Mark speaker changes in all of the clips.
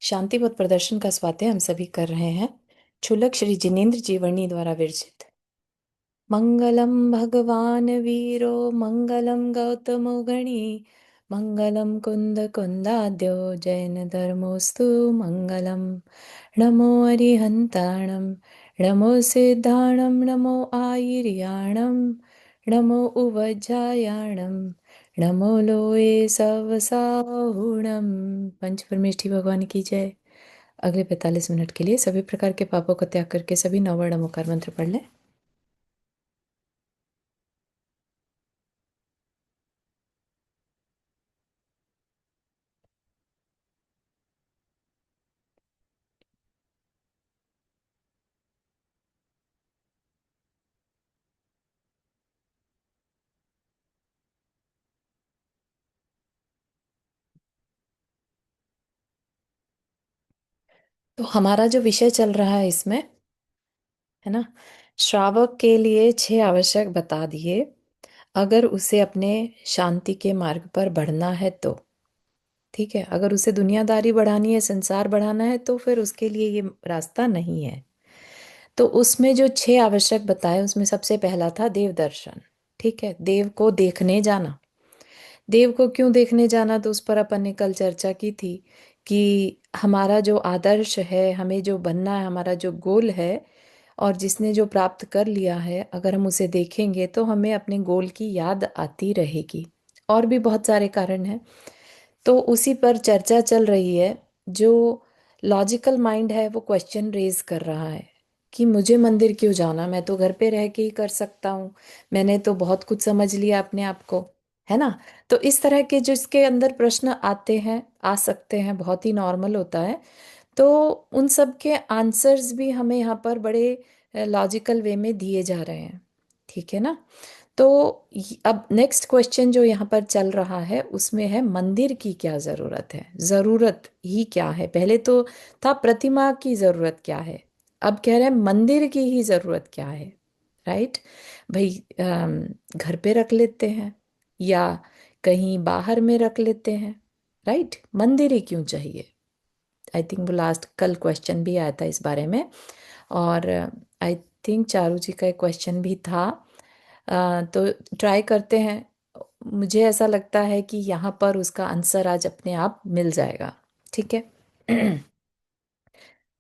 Speaker 1: शांति पथ प्रदर्शन का स्वाध्याय हम सभी कर रहे हैं। क्षुलक श्री जिनेन्द्र जीवनी द्वारा विरचित। मंगलम भगवान वीरो मंगलम गौतमो गणी मंगलम कुंद कुंदाद्यो जैन धर्मोस्तु मंगलम। नमो अरिहंताणम नमो सिद्धाणम नमो आयर्याणम नमो उवज्जायाणम नमो लोए सवसाहुणम। पंच परमेष्ठी भगवान की जय। अगले 45 मिनट के लिए सभी प्रकार के पापों को त्याग करके सभी नववर्ण नमोकार मंत्र पढ़ लें। तो हमारा जो विषय चल रहा है इसमें, है ना, श्रावक के लिए 6 आवश्यक बता दिए। अगर उसे अपने शांति के मार्ग पर बढ़ना है तो ठीक है, अगर उसे दुनियादारी बढ़ानी है, संसार बढ़ाना है, तो फिर उसके लिए ये रास्ता नहीं है। तो उसमें जो 6 आवश्यक बताए उसमें सबसे पहला था देव दर्शन। ठीक है, देव को देखने जाना। देव को क्यों देखने जाना, तो उस पर अपन ने कल चर्चा की थी कि हमारा जो आदर्श है, हमें जो बनना है, हमारा जो गोल है, और जिसने जो प्राप्त कर लिया है, अगर हम उसे देखेंगे तो हमें अपने गोल की याद आती रहेगी। और भी बहुत सारे कारण हैं, तो उसी पर चर्चा चल रही है। जो लॉजिकल माइंड है वो क्वेश्चन रेज कर रहा है कि मुझे मंदिर क्यों जाना, मैं तो घर पे रह के ही कर सकता हूँ, मैंने तो बहुत कुछ समझ लिया अपने आप को, है ना। तो इस तरह के जो इसके अंदर प्रश्न आते हैं, आ सकते हैं, बहुत ही नॉर्मल होता है। तो उन सब के आंसर्स भी हमें यहाँ पर बड़े लॉजिकल वे में दिए जा रहे हैं। ठीक है ना। तो अब नेक्स्ट क्वेश्चन जो यहाँ पर चल रहा है उसमें है मंदिर की क्या जरूरत है, जरूरत ही क्या है। पहले तो था प्रतिमा की जरूरत क्या है, अब कह रहे हैं मंदिर की ही जरूरत क्या है। राइट भाई, घर पे रख लेते हैं या कहीं बाहर में रख लेते हैं। राइट, मंदिर ही क्यों चाहिए। आई थिंक वो लास्ट कल क्वेश्चन भी आया था इस बारे में। और आई थिंक चारू जी का एक क्वेश्चन भी था। तो ट्राई करते हैं। मुझे ऐसा लगता है कि यहाँ पर उसका आंसर आज अपने आप मिल जाएगा। ठीक है।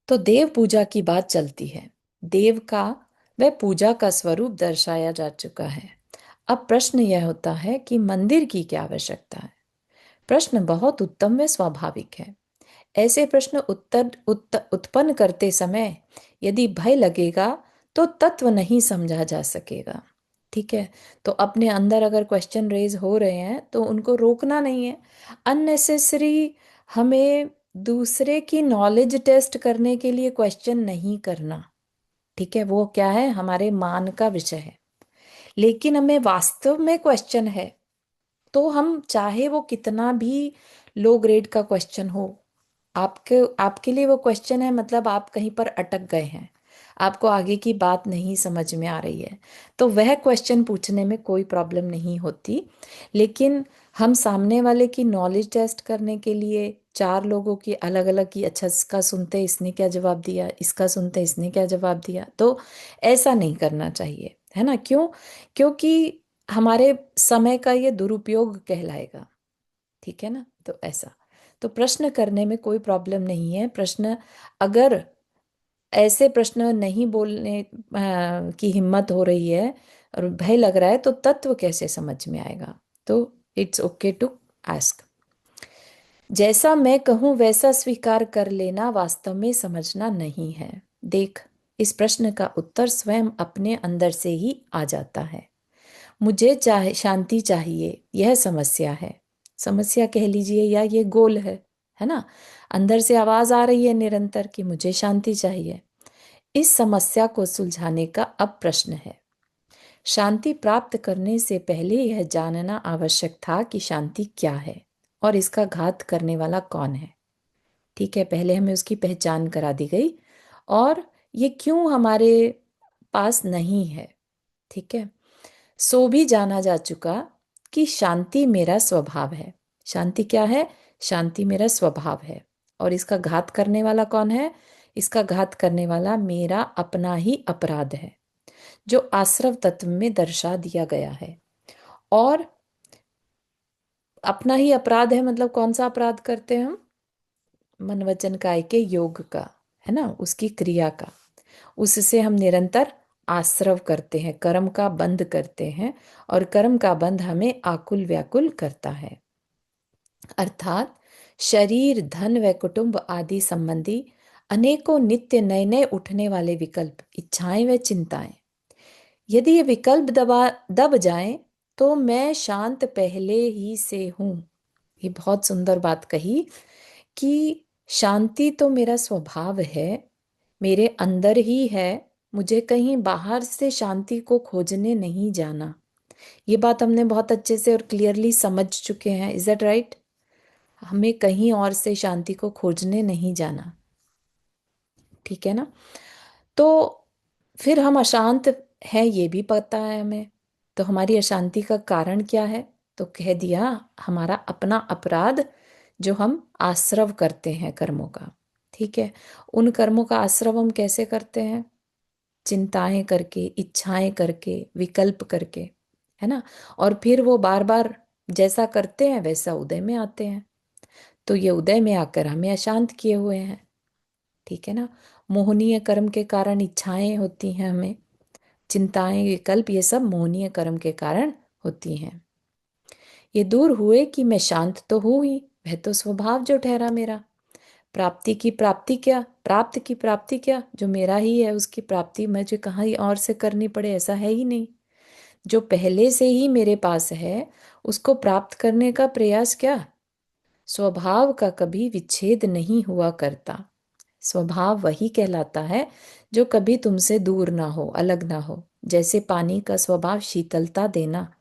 Speaker 1: तो देव पूजा की बात चलती है। देव का वह पूजा का स्वरूप दर्शाया जा चुका है। अब प्रश्न यह होता है कि मंदिर की क्या आवश्यकता है। प्रश्न बहुत उत्तम व स्वाभाविक है। ऐसे प्रश्न उत्पन्न करते समय यदि भय लगेगा तो तत्व नहीं समझा जा सकेगा। ठीक है। तो अपने अंदर अगर क्वेश्चन रेज हो रहे हैं तो उनको रोकना नहीं है। अननेसेसरी हमें दूसरे की नॉलेज टेस्ट करने के लिए क्वेश्चन नहीं करना। ठीक है, वो क्या है, हमारे मान का विषय है। लेकिन हमें वास्तव में क्वेश्चन है, तो हम चाहे वो कितना भी लो ग्रेड का क्वेश्चन हो, आपके आपके लिए वो क्वेश्चन है, मतलब आप कहीं पर अटक गए हैं, आपको आगे की बात नहीं समझ में आ रही है, तो वह क्वेश्चन पूछने में कोई प्रॉब्लम नहीं होती। लेकिन हम सामने वाले की नॉलेज टेस्ट करने के लिए चार लोगों की अलग अलग की, अच्छा इसका सुनते इसने क्या जवाब दिया, इसका सुनते इसने क्या जवाब दिया, तो ऐसा नहीं करना चाहिए, है ना। क्यों? क्योंकि हमारे समय का ये दुरुपयोग कहलाएगा। ठीक है ना। तो ऐसा, तो प्रश्न करने में कोई प्रॉब्लम नहीं है। प्रश्न, अगर ऐसे प्रश्न नहीं बोलने की हिम्मत हो रही है और भय लग रहा है, तो तत्व कैसे समझ में आएगा। तो इट्स ओके टू आस्क। जैसा मैं कहूं वैसा स्वीकार कर लेना वास्तव में समझना नहीं है। देख, इस प्रश्न का उत्तर स्वयं अपने अंदर से ही आ जाता है। मुझे चाहे शांति चाहिए, यह समस्या है। समस्या कह लीजिए या ये गोल है ना। अंदर से आवाज आ रही है निरंतर कि मुझे शांति चाहिए। इस समस्या को सुलझाने का अब प्रश्न है। शांति प्राप्त करने से पहले यह जानना आवश्यक था कि शांति क्या है और इसका घात करने वाला कौन है। ठीक है, पहले हमें उसकी पहचान करा दी गई और ये क्यों हमारे पास नहीं है। ठीक है, सो भी जाना जा चुका कि शांति मेरा स्वभाव है। शांति क्या है? शांति मेरा स्वभाव है। और इसका घात करने वाला कौन है? इसका घात करने वाला मेरा अपना ही अपराध है, जो आश्रव तत्व में दर्शा दिया गया है। और अपना ही अपराध है मतलब कौन सा अपराध करते हैं हम? मन वचन काय के योग का, है ना, उसकी क्रिया का। उससे हम निरंतर आश्रव करते हैं, कर्म का बंध करते हैं, और कर्म का बंध हमें आकुल व्याकुल करता है। अर्थात शरीर, धन व कुटुंब आदि संबंधी अनेकों नित्य नए नए उठने वाले विकल्प, इच्छाएं व चिंताएं, यदि ये विकल्प दब जाएं तो मैं शांत पहले ही से हूं। ये बहुत सुंदर बात कही कि शांति तो मेरा स्वभाव है, मेरे अंदर ही है, मुझे कहीं बाहर से शांति को खोजने नहीं जाना। ये बात हमने बहुत अच्छे से और क्लियरली समझ चुके हैं। Is that right? हमें कहीं और से शांति को खोजने नहीं जाना, ठीक है ना। तो फिर हम अशांत हैं ये भी पता है हमें। तो हमारी अशांति का कारण क्या है? तो कह दिया, हमारा अपना अपराध जो हम आश्रव करते हैं कर्मों का। ठीक है, उन कर्मों का आश्रव हम कैसे करते हैं? चिंताएं करके, इच्छाएं करके, विकल्प करके, है ना। और फिर वो बार बार जैसा करते हैं वैसा उदय में आते हैं। तो ये उदय में आकर हमें अशांत किए हुए हैं, ठीक है ना। मोहनीय कर्म के कारण इच्छाएं होती हैं हमें, चिंताएं, विकल्प, ये सब मोहनीय कर्म के कारण होती हैं। ये दूर हुए कि मैं शांत तो हूं ही, वह तो स्वभाव जो ठहरा मेरा। प्राप्ति की प्राप्ति क्या, प्राप्त की प्राप्ति क्या, जो मेरा ही है उसकी प्राप्ति मुझे कहाँ ही और से करनी पड़े, ऐसा है ही नहीं। जो पहले से ही मेरे पास है उसको प्राप्त करने का प्रयास क्या? स्वभाव का कभी विच्छेद नहीं हुआ करता। स्वभाव वही कहलाता है जो कभी तुमसे दूर ना हो, अलग ना हो। जैसे पानी का स्वभाव शीतलता देना,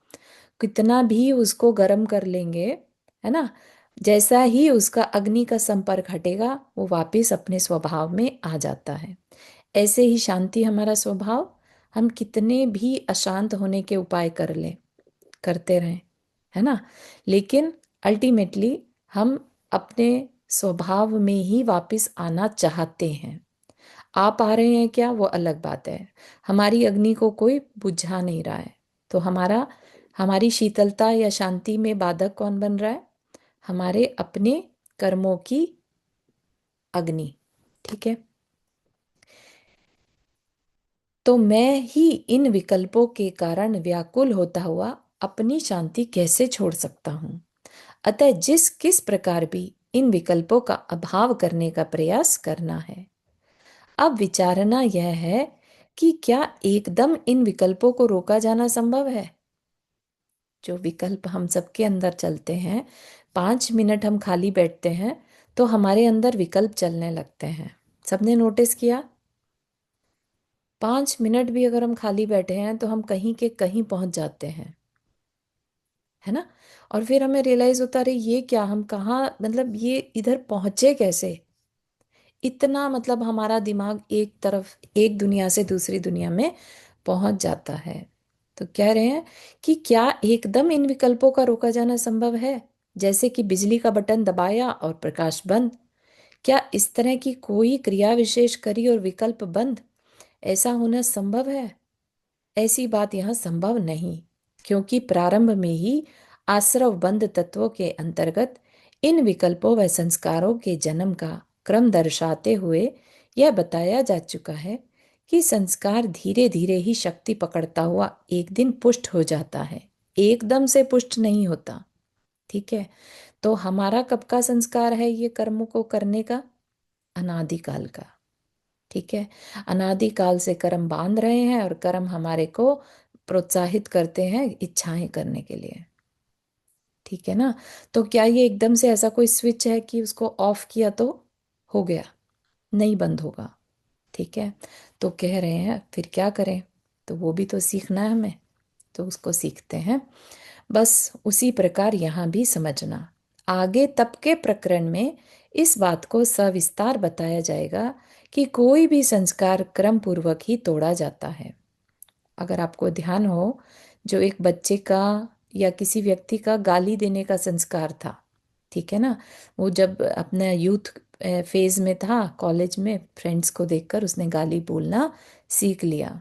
Speaker 1: कितना भी उसको गर्म कर लेंगे, है ना, जैसा ही उसका अग्नि का संपर्क हटेगा वो वापस अपने स्वभाव में आ जाता है। ऐसे ही शांति हमारा स्वभाव, हम कितने भी अशांत होने के उपाय कर लें, करते रहें, है ना, लेकिन अल्टीमेटली हम अपने स्वभाव में ही वापस आना चाहते हैं। आ पा रहे हैं क्या, वो अलग बात है। हमारी अग्नि को कोई बुझा नहीं रहा है। तो हमारी शीतलता या शांति में बाधक कौन बन रहा है? हमारे अपने कर्मों की अग्नि, ठीक है। तो मैं ही इन विकल्पों के कारण व्याकुल होता हुआ अपनी शांति कैसे छोड़ सकता हूं? अतः जिस किस प्रकार भी इन विकल्पों का अभाव करने का प्रयास करना है। अब विचारना यह है कि क्या एकदम इन विकल्पों को रोका जाना संभव है? जो विकल्प हम सबके अंदर चलते हैं, 5 मिनट हम खाली बैठते हैं तो हमारे अंदर विकल्प चलने लगते हैं। सबने नोटिस किया? 5 मिनट भी अगर हम खाली बैठे हैं तो हम कहीं के कहीं पहुंच जाते हैं, है ना। और फिर हमें रियलाइज होता रही ये क्या, हम कहाँ, मतलब ये इधर पहुंचे कैसे? इतना मतलब हमारा दिमाग एक तरफ, एक दुनिया से दूसरी दुनिया में पहुंच जाता है। तो कह रहे हैं कि क्या एकदम इन विकल्पों का रोका जाना संभव है? जैसे कि बिजली का बटन दबाया और प्रकाश बंद। क्या इस तरह की कोई क्रिया विशेष करी और विकल्प बंद, ऐसा होना संभव है? ऐसी बात यहाँ संभव नहीं, क्योंकि प्रारंभ में ही आश्रव बंध तत्वों के अंतर्गत इन विकल्पों व संस्कारों के जन्म का क्रम दर्शाते हुए यह बताया जा चुका है कि संस्कार धीरे धीरे ही शक्ति पकड़ता हुआ एक दिन पुष्ट हो जाता है, एकदम से पुष्ट नहीं होता। ठीक है, तो हमारा कब का संस्कार है ये कर्मों को करने का? अनादिकाल का। ठीक है, अनादिकाल से कर्म बांध रहे हैं और कर्म हमारे को प्रोत्साहित करते हैं इच्छाएं करने के लिए। ठीक है ना। तो क्या ये एकदम से ऐसा कोई स्विच है कि उसको ऑफ किया तो हो गया? नहीं बंद होगा। ठीक है, तो कह रहे हैं फिर क्या करें? तो वो भी तो सीखना है हमें, तो उसको सीखते हैं। बस उसी प्रकार यहाँ भी समझना, आगे तब के प्रकरण में इस बात को सविस्तार बताया जाएगा कि कोई भी संस्कार क्रम पूर्वक ही तोड़ा जाता है। अगर आपको ध्यान हो, जो एक बच्चे का या किसी व्यक्ति का गाली देने का संस्कार था, ठीक है ना। वो जब अपना यूथ फेज में था कॉलेज में, फ्रेंड्स को देखकर उसने गाली बोलना सीख लिया।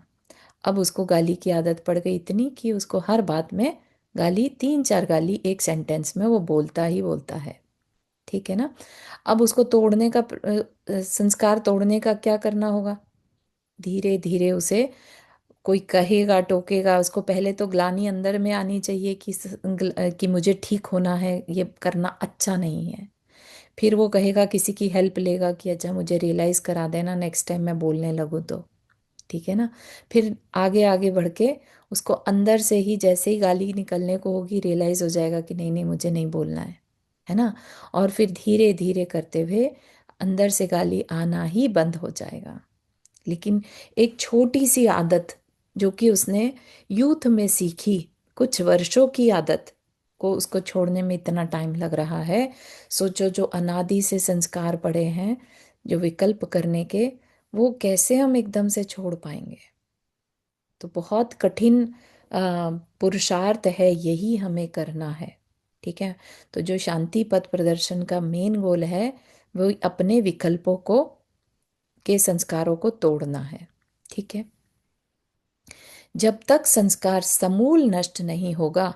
Speaker 1: अब उसको गाली की आदत पड़ गई इतनी कि उसको हर बात में गाली, तीन चार गाली एक सेंटेंस में वो बोलता ही बोलता है। ठीक है ना। अब उसको तोड़ने का संस्कार तोड़ने का क्या करना होगा? धीरे धीरे उसे, कोई कहेगा टोकेगा उसको, पहले तो ग्लानि अंदर में आनी चाहिए कि कि मुझे ठीक होना है, ये करना अच्छा नहीं है। फिर वो कहेगा, किसी की हेल्प लेगा कि अच्छा मुझे रियलाइज करा देना नेक्स्ट टाइम मैं बोलने लगूँ तो। ठीक है ना। फिर आगे आगे बढ़ के उसको अंदर से ही जैसे ही गाली निकलने को होगी रियलाइज हो जाएगा कि नहीं नहीं मुझे नहीं बोलना है ना। और फिर धीरे धीरे करते हुए अंदर से गाली आना ही बंद हो जाएगा। लेकिन एक छोटी सी आदत जो कि उसने यूथ में सीखी, कुछ वर्षों की आदत को उसको छोड़ने में इतना टाइम लग रहा है। सोचो, जो अनादि से संस्कार पड़े हैं जो विकल्प करने के, वो कैसे हम एकदम से छोड़ पाएंगे? तो बहुत कठिन पुरुषार्थ है, यही हमें करना है। ठीक है। तो जो शांति पथ प्रदर्शन का मेन गोल है वो अपने विकल्पों को, के संस्कारों को तोड़ना है। ठीक है। जब तक संस्कार समूल नष्ट नहीं होगा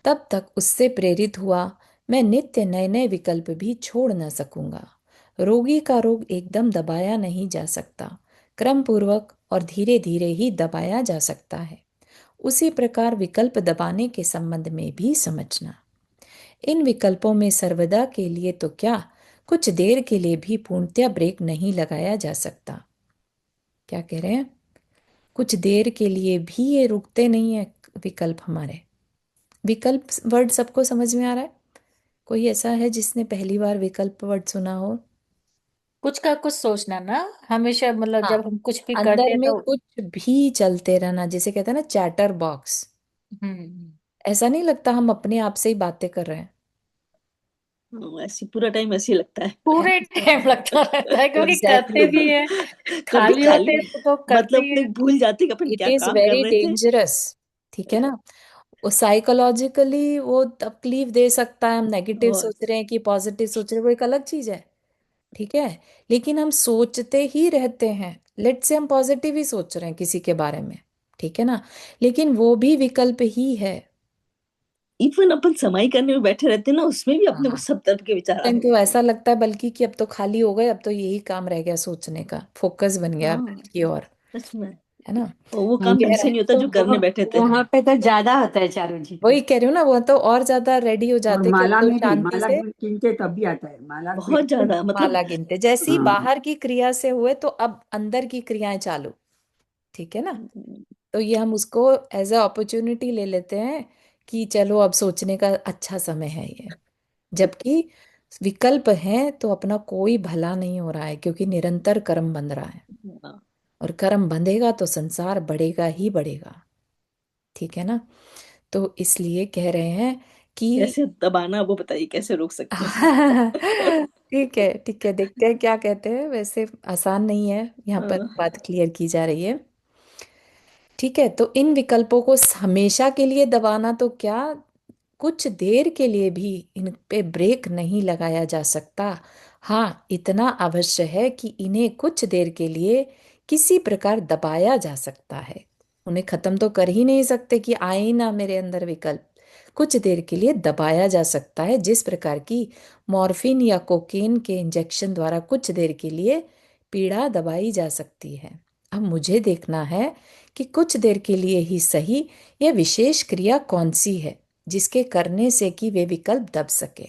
Speaker 1: तब तक उससे प्रेरित हुआ मैं नित्य नए नए विकल्प भी छोड़ न सकूंगा। रोगी का रोग एकदम दबाया नहीं जा सकता, क्रम पूर्वक और धीरे धीरे ही दबाया जा सकता है। उसी प्रकार विकल्प दबाने के संबंध में भी समझना। इन विकल्पों में सर्वदा के लिए तो क्या, कुछ देर के लिए भी पूर्णतया ब्रेक नहीं लगाया जा सकता। क्या कह रहे हैं? कुछ देर के लिए भी ये रुकते नहीं है विकल्प हमारे। विकल्प वर्ड सबको समझ में आ रहा है? कोई ऐसा है जिसने पहली बार विकल्प वर्ड सुना हो?
Speaker 2: कुछ का कुछ सोचना ना, हमेशा मतलब
Speaker 1: हाँ,
Speaker 2: जब हम कुछ भी करते
Speaker 1: अंदर
Speaker 2: हैं
Speaker 1: में
Speaker 2: तो।
Speaker 1: कुछ भी चलते रहना, जिसे कहते हैं ना चैटर बॉक्स।
Speaker 2: हम्म।
Speaker 1: ऐसा नहीं लगता हम अपने आप से ही बातें कर रहे हैं?
Speaker 3: ऐसे पूरा टाइम ऐसे ही लगता है।
Speaker 2: पूरे टाइम लगता रहता है क्योंकि
Speaker 1: एग्जैक्टली
Speaker 2: करते भी
Speaker 1: exactly.
Speaker 2: हैं,
Speaker 3: कभी
Speaker 2: खाली होते
Speaker 3: खाली,
Speaker 2: हैं तो करते
Speaker 3: मतलब
Speaker 2: ही
Speaker 3: अपने
Speaker 2: हैं।
Speaker 3: भूल जाते कि अपन
Speaker 1: इट
Speaker 3: क्या
Speaker 1: इज
Speaker 3: काम कर
Speaker 1: वेरी
Speaker 3: रहे थे।
Speaker 1: डेंजरस। ठीक है ना। वो साइकोलॉजिकली वो तकलीफ दे सकता है, हम नेगेटिव
Speaker 3: और
Speaker 1: सोच रहे हैं कि पॉजिटिव सोच रहे हैं, वो एक अलग चीज है। ठीक है। लेकिन हम सोचते ही रहते हैं, लेट से हम पॉजिटिव ही सोच रहे हैं किसी के बारे में। ठीक है ना। लेकिन वो भी विकल्प ही है।
Speaker 3: इवन अपन समाई करने में बैठे रहते हैं ना, उसमें भी अपने को
Speaker 1: हाँ,
Speaker 3: सब तरह के विचार
Speaker 1: टाइम
Speaker 3: आते
Speaker 1: तो
Speaker 3: रहते
Speaker 1: ऐसा
Speaker 3: हैं।
Speaker 1: लगता है बल्कि कि अब तो खाली हो गए, अब तो यही काम रह गया सोचने का, फोकस बन गया
Speaker 3: हाँ,
Speaker 1: की ओर।
Speaker 3: सच में।
Speaker 1: है ना।
Speaker 3: और वो
Speaker 2: हाँ,
Speaker 3: काम ढंग
Speaker 1: कह
Speaker 3: से
Speaker 1: रहे
Speaker 3: नहीं होता
Speaker 2: तो
Speaker 3: जो करने बैठे थे।
Speaker 2: वहां पे तो ज्यादा होता है चारों जी।
Speaker 1: वही कह रही हूँ ना, वो तो और ज्यादा रेडी हो
Speaker 4: और
Speaker 1: जाते कि अब
Speaker 4: माला
Speaker 1: तो
Speaker 4: में भी,
Speaker 1: शांति
Speaker 4: माला
Speaker 1: से
Speaker 4: गिनते तब भी आता है माला
Speaker 3: बहुत
Speaker 4: गिनते।
Speaker 3: ज्यादा मतलब।
Speaker 1: माला गिनते, जैसी
Speaker 4: हाँ।
Speaker 1: बाहर की क्रिया से हुए तो अब अंदर की क्रियाएं चालू। ठीक है ना। तो ये हम उसको एज अ अपॉर्चुनिटी ले लेते हैं कि चलो अब सोचने का अच्छा समय है ये। जबकि विकल्प है तो अपना कोई भला नहीं हो रहा है, क्योंकि निरंतर कर्म बंध रहा है।
Speaker 3: हाँ,
Speaker 1: और कर्म बंधेगा तो संसार बढ़ेगा ही बढ़ेगा। ठीक है ना। तो इसलिए कह रहे हैं कि
Speaker 3: कैसे दबाना वो बताइए, कैसे रोक सकते हैं।
Speaker 1: ठीक है, ठीक है, देखते हैं क्या कहते हैं। वैसे आसान नहीं है, यहाँ पर
Speaker 3: हाँ,
Speaker 1: बात क्लियर की जा रही है। ठीक है। तो इन विकल्पों को हमेशा के लिए दबाना तो क्या, कुछ देर के लिए भी इन पे ब्रेक नहीं लगाया जा सकता। हाँ, इतना अवश्य है कि इन्हें कुछ देर के लिए किसी प्रकार दबाया जा सकता है। उन्हें खत्म तो कर ही नहीं सकते कि आए ही ना मेरे अंदर विकल्प। कुछ देर के लिए दबाया जा सकता है, जिस प्रकार की मॉर्फिन या कोकेन के इंजेक्शन द्वारा कुछ देर के लिए पीड़ा दबाई जा सकती है। अब मुझे देखना है कि कुछ देर के लिए ही सही, यह विशेष क्रिया कौन सी है जिसके करने से कि वे विकल्प दब सके।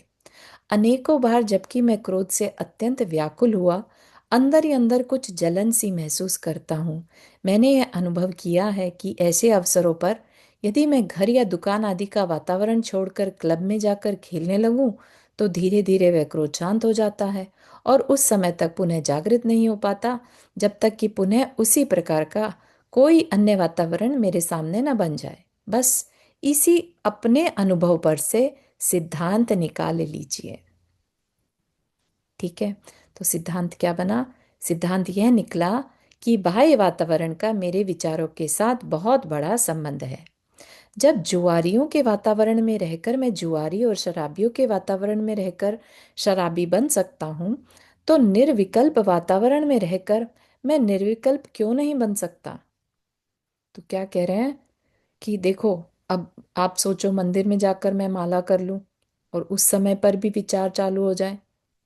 Speaker 1: अनेकों बार जबकि मैं क्रोध से अत्यंत व्याकुल हुआ, अंदर ही अंदर कुछ जलन सी महसूस करता हूँ। मैंने यह अनुभव किया है कि ऐसे अवसरों पर यदि मैं घर या दुकान आदि का वातावरण छोड़कर क्लब में जाकर खेलने लगूं, तो धीरे धीरे वह क्रोध शांत हो जाता है और उस समय तक पुनः जागृत नहीं हो पाता, जब तक कि पुनः उसी प्रकार का कोई अन्य वातावरण मेरे सामने न बन जाए। बस इसी अपने अनुभव पर से सिद्धांत निकाल लीजिए। ठीक है। तो सिद्धांत क्या बना? सिद्धांत यह निकला कि बाह्य वातावरण का मेरे विचारों के साथ बहुत बड़ा संबंध है। जब जुआरियों के वातावरण में रहकर मैं जुआरी और शराबियों के वातावरण में रहकर शराबी बन सकता हूँ, तो निर्विकल्प वातावरण में रहकर मैं निर्विकल्प क्यों नहीं बन सकता? तो क्या कह रहे हैं कि देखो, अब आप सोचो मंदिर में जाकर मैं माला कर लूं और उस समय पर भी विचार चालू हो जाए,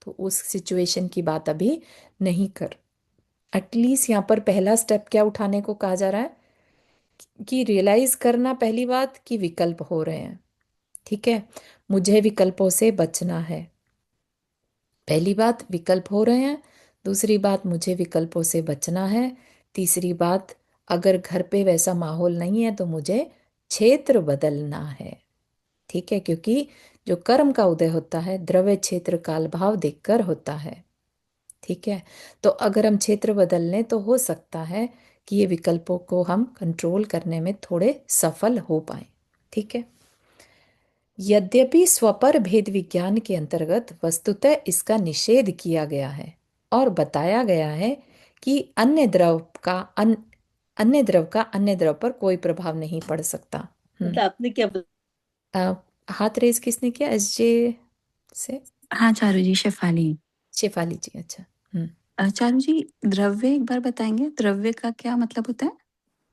Speaker 1: तो उस सिचुएशन की बात अभी नहीं कर। एटलीस्ट यहाँ पर पहला स्टेप क्या उठाने को कहा जा रहा है कि रियलाइज करना, पहली बात कि विकल्प हो रहे हैं। ठीक है, मुझे विकल्पों से बचना है। पहली बात, विकल्प हो रहे हैं। दूसरी बात, मुझे विकल्पों से बचना है। तीसरी बात, अगर घर पे वैसा माहौल नहीं है तो मुझे क्षेत्र बदलना है। ठीक है, क्योंकि जो कर्म का उदय होता है द्रव्य क्षेत्र काल भाव देखकर होता है। ठीक है, तो अगर हम क्षेत्र बदल लें तो हो सकता है कि ये विकल्पों को हम कंट्रोल करने में थोड़े सफल हो पाए। ठीक है, यद्यपि स्वपर भेद विज्ञान के अंतर्गत वस्तुतः इसका निषेध किया गया है और बताया गया है कि अन्य द्रव का अन्य द्रव पर कोई प्रभाव नहीं पड़ सकता।
Speaker 3: मतलब आपने क्या
Speaker 1: अ, हाथ रेज किसने किया? एसजे से
Speaker 5: हाँ चारू जी, शेफाली।
Speaker 1: शेफाली जी, अच्छा। हम्म।
Speaker 5: चारू जी, द्रव्य एक बार बताएंगे, द्रव्य का क्या मतलब होता है?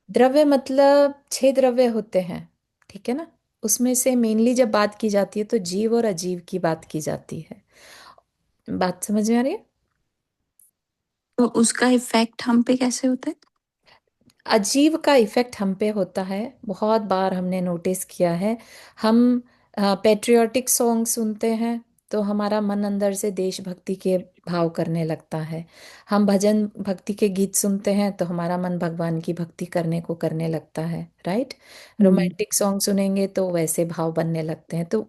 Speaker 1: द्रव्य मतलब 6 द्रव्य होते हैं। ठीक है ना, उसमें से मेनली जब बात की जाती है तो जीव और अजीव की बात की जाती है। बात समझ में आ रही है?
Speaker 5: तो उसका इफेक्ट हम पे कैसे होता है?
Speaker 1: अजीव का इफेक्ट हम पे होता है, बहुत बार हमने नोटिस किया है। हम पेट्रियोटिक सॉन्ग सुनते हैं तो हमारा मन अंदर से देशभक्ति के भाव करने लगता है। हम भजन भक्ति के गीत सुनते हैं तो हमारा मन भगवान की भक्ति करने लगता है, राइट।
Speaker 5: हम्म।
Speaker 1: रोमांटिक सॉन्ग सुनेंगे तो वैसे भाव बनने लगते हैं। तो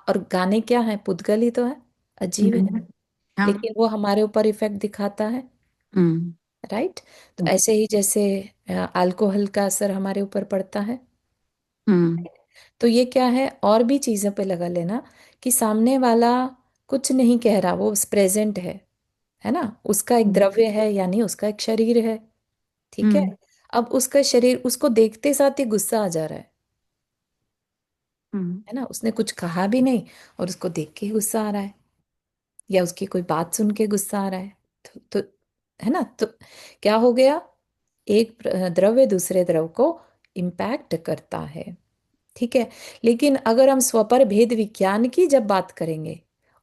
Speaker 1: और गाने क्या है? पुद्गल ही तो है, अजीब है,
Speaker 5: हाँ।
Speaker 1: लेकिन वो हमारे ऊपर इफेक्ट दिखाता है,
Speaker 5: हम्म।
Speaker 1: राइट। तो
Speaker 5: हम्म।
Speaker 1: ऐसे ही जैसे अल्कोहल का असर हमारे ऊपर पड़ता है।
Speaker 5: हम्म।
Speaker 1: तो ये क्या है, और भी चीजों पे लगा लेना कि सामने वाला कुछ नहीं कह रहा, वो प्रेजेंट है ना, उसका एक
Speaker 5: हम्म।
Speaker 1: द्रव्य है यानी उसका एक शरीर है। ठीक है,
Speaker 5: हम्म।
Speaker 1: अब उसका शरीर, उसको देखते साथ ही गुस्सा आ जा रहा
Speaker 5: हम्म।
Speaker 1: है ना, उसने कुछ कहा भी नहीं और उसको देख के ही गुस्सा आ रहा है, या उसकी कोई बात सुन के गुस्सा आ रहा है। तो है ना, तो क्या हो गया, एक द्रव्य दूसरे द्रव को इम्पैक्ट करता है। ठीक है, लेकिन अगर हम स्वपर भेद विज्ञान की जब बात करेंगे,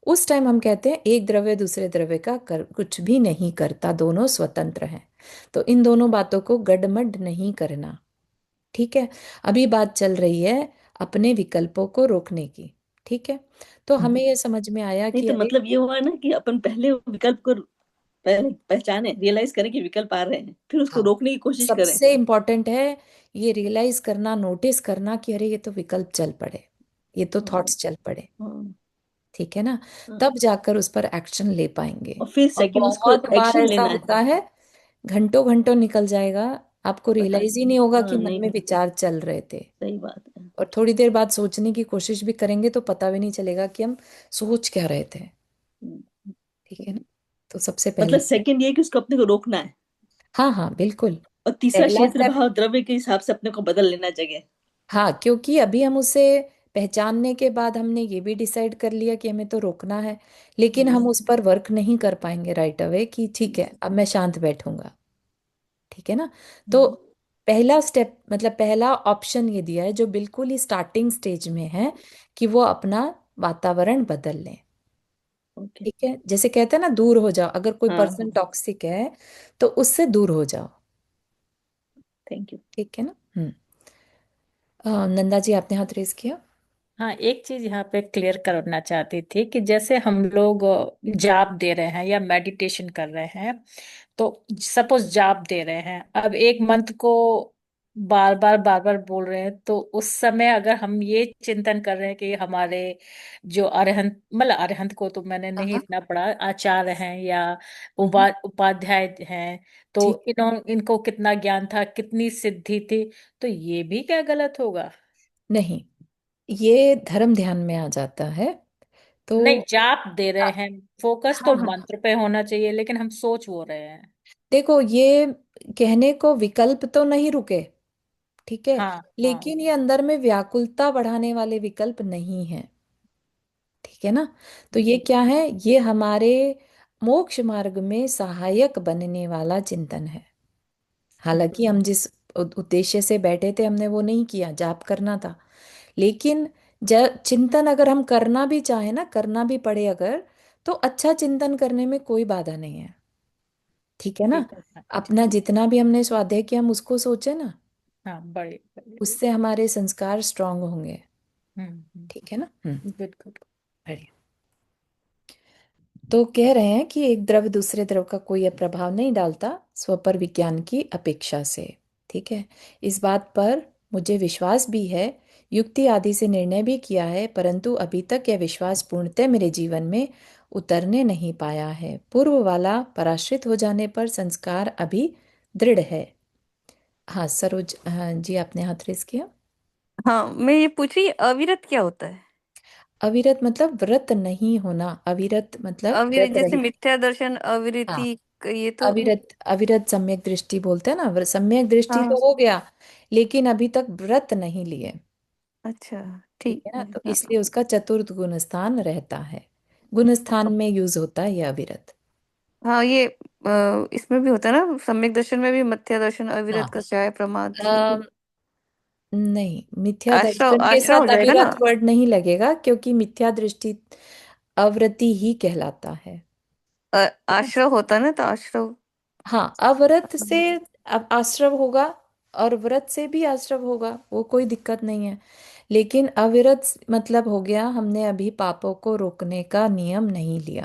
Speaker 1: उस टाइम हम कहते हैं एक द्रव्य दूसरे द्रव्य का कुछ भी नहीं करता, दोनों स्वतंत्र हैं। तो इन दोनों बातों को गडमड नहीं करना। ठीक है, अभी बात चल रही है अपने विकल्पों को रोकने की। ठीक है, तो
Speaker 5: हम्म।
Speaker 1: हमें यह समझ में आया
Speaker 3: नहीं,
Speaker 1: कि
Speaker 3: तो
Speaker 1: अरे,
Speaker 3: मतलब ये हुआ ना कि अपन पहले विकल्प को पहले पहचाने, रियलाइज करें कि विकल्प आ रहे हैं, फिर उसको
Speaker 1: हाँ,
Speaker 3: रोकने की कोशिश करें।
Speaker 1: सबसे इम्पोर्टेंट है ये रियलाइज करना, नोटिस करना कि अरे ये तो विकल्प चल पड़े, ये तो
Speaker 3: हाँ,
Speaker 1: थॉट्स चल पड़े।
Speaker 3: हाँ,
Speaker 1: ठीक है ना,
Speaker 3: हाँ।
Speaker 1: तब जाकर उस पर एक्शन ले पाएंगे।
Speaker 3: और फिर
Speaker 1: और
Speaker 3: सेकंड उसको
Speaker 1: बहुत बार
Speaker 3: एक्शन
Speaker 1: ऐसा
Speaker 3: लेना है।
Speaker 1: होता है, घंटों घंटों निकल जाएगा, आपको
Speaker 3: पता
Speaker 1: रियलाइज ही
Speaker 3: नहीं।
Speaker 1: नहीं होगा कि
Speaker 3: हाँ,
Speaker 1: मन में
Speaker 3: नहीं।
Speaker 1: विचार चल रहे थे।
Speaker 3: सही बात है।
Speaker 1: और थोड़ी देर बाद सोचने की कोशिश भी करेंगे तो पता भी नहीं चलेगा कि हम सोच क्या रहे थे।
Speaker 3: हम्म।
Speaker 1: ठीक है ना, तो सबसे
Speaker 3: मतलब
Speaker 1: पहले,
Speaker 3: सेकंड ये कि उसको अपने को रोकना है।
Speaker 1: हाँ हाँ बिल्कुल,
Speaker 3: और तीसरा
Speaker 1: पहला
Speaker 3: क्षेत्र
Speaker 1: स्टेप।
Speaker 3: भाव द्रव्य के हिसाब से अपने को बदल लेना जगह।
Speaker 1: हाँ, क्योंकि अभी हम उसे पहचानने के बाद हमने ये भी डिसाइड कर लिया कि हमें तो रोकना है, लेकिन हम
Speaker 3: हम्म,
Speaker 1: उस पर वर्क नहीं कर पाएंगे राइट अवे कि ठीक है अब मैं शांत बैठूंगा। ठीक है ना, तो
Speaker 3: हम्म।
Speaker 1: पहला स्टेप, मतलब पहला ऑप्शन ये दिया है जो बिल्कुल ही स्टार्टिंग स्टेज में है, कि वो अपना वातावरण बदल लें।
Speaker 3: ओके।
Speaker 1: ठीक है, जैसे कहते हैं ना, दूर हो जाओ, अगर कोई
Speaker 3: हाँ।
Speaker 1: पर्सन टॉक्सिक है तो उससे दूर हो जाओ।
Speaker 3: Thank you.
Speaker 1: ठीक है ना। नंदा जी, आपने हाथ रेस किया।
Speaker 2: हाँ, एक चीज यहाँ पे क्लियर करना चाहती थी कि जैसे हम लोग जाप दे रहे हैं या मेडिटेशन कर रहे हैं, तो सपोज जाप दे रहे हैं, अब एक मंत्र को बार बार बोल रहे हैं, तो उस समय अगर हम ये चिंतन कर रहे हैं कि हमारे जो अरहंत, मतलब अरहंत को तो मैंने
Speaker 1: हाँ
Speaker 2: नहीं
Speaker 1: हाँ।
Speaker 2: इतना पढ़ा, आचार्य हैं या
Speaker 1: हम्म,
Speaker 2: उपाध्याय हैं, तो
Speaker 1: ठीक।
Speaker 2: इनको कितना ज्ञान था, कितनी सिद्धि थी, तो ये भी क्या गलत होगा?
Speaker 1: नहीं, ये धर्म ध्यान में आ जाता है। तो
Speaker 2: नहीं, जाप दे रहे हैं, फोकस तो
Speaker 1: हाँ हाँ,
Speaker 2: मंत्र पे होना चाहिए, लेकिन हम सोच वो रहे हैं।
Speaker 1: देखो ये कहने को विकल्प तो नहीं रुके, ठीक है।
Speaker 2: हाँ हाँ।
Speaker 1: लेकिन ये अंदर में व्याकुलता बढ़ाने वाले विकल्प नहीं है। ठीक है ना। तो ये क्या है, ये हमारे मोक्ष मार्ग में सहायक बनने वाला चिंतन है। हालांकि हम जिस उद्देश्य से बैठे थे हमने वो नहीं किया, जाप करना था। लेकिन चिंतन अगर हम करना भी चाहे ना, करना भी पड़े अगर, तो अच्छा चिंतन करने में कोई बाधा नहीं है। ठीक है ना।
Speaker 2: ठीक है जी।
Speaker 1: अपना जितना भी हमने स्वाध्याय किया हम उसको सोचे ना,
Speaker 2: हाँ बड़े बड़े।
Speaker 1: उससे हमारे संस्कार स्ट्रांग होंगे। ठीक है ना।
Speaker 2: बिल्कुल।
Speaker 1: बढ़िया। तो कह रहे हैं कि एक द्रव दूसरे द्रव का कोई प्रभाव नहीं डालता स्वपर विज्ञान की अपेक्षा से। ठीक है। इस बात पर मुझे विश्वास भी है, युक्ति आदि से निर्णय भी किया है, परंतु अभी तक यह विश्वास पूर्णतः मेरे जीवन में उतरने नहीं पाया है। पूर्व वाला पराश्रित हो जाने पर संस्कार अभी दृढ़ है। हाँ सरोज, हाँ जी, आपने हाथ रेस किया।
Speaker 5: हाँ, मैं ये पूछ रही, अविरत क्या होता है?
Speaker 1: अविरत मतलब व्रत नहीं होना, अविरत मतलब
Speaker 5: अविरत
Speaker 1: व्रत
Speaker 5: जैसे
Speaker 1: रहित।
Speaker 5: मिथ्या दर्शन,
Speaker 1: हाँ,
Speaker 5: अविरति, ये तो।
Speaker 1: अविरत, अविरत सम्यक दृष्टि बोलते हैं ना, सम्यक दृष्टि
Speaker 5: हाँ।
Speaker 1: तो हो गया, लेकिन अभी तक व्रत नहीं लिए।
Speaker 5: अच्छा।
Speaker 1: ठीक
Speaker 5: ठीक
Speaker 1: है ना,
Speaker 5: है।
Speaker 1: तो
Speaker 5: हाँ।
Speaker 1: इसलिए उसका चतुर्थ गुण स्थान रहता है। गुण स्थान में यूज होता है यह अविरत।
Speaker 5: हाँ, ये इसमें भी होता है ना, सम्यक दर्शन में भी मथ्या दर्शन, अविरत,
Speaker 1: हाँ।
Speaker 5: कषाय, प्रमाद, ये
Speaker 1: अम, नहीं, मिथ्या
Speaker 5: आश्रव,
Speaker 1: दर्शन के
Speaker 5: आश्रव हो
Speaker 1: साथ
Speaker 5: जाएगा ना।
Speaker 1: अविरत वर्ड नहीं लगेगा, क्योंकि मिथ्या दृष्टि अवृत्ति ही कहलाता है। ठीक है?
Speaker 5: आश्रव होता है ना, तो आश्रव।
Speaker 1: हाँ, अव्रत से अब आश्रव होगा, और व्रत से भी आश्रव होगा, वो कोई दिक्कत नहीं है। लेकिन अविरत मतलब हो गया हमने अभी पापों को रोकने का नियम नहीं लिया।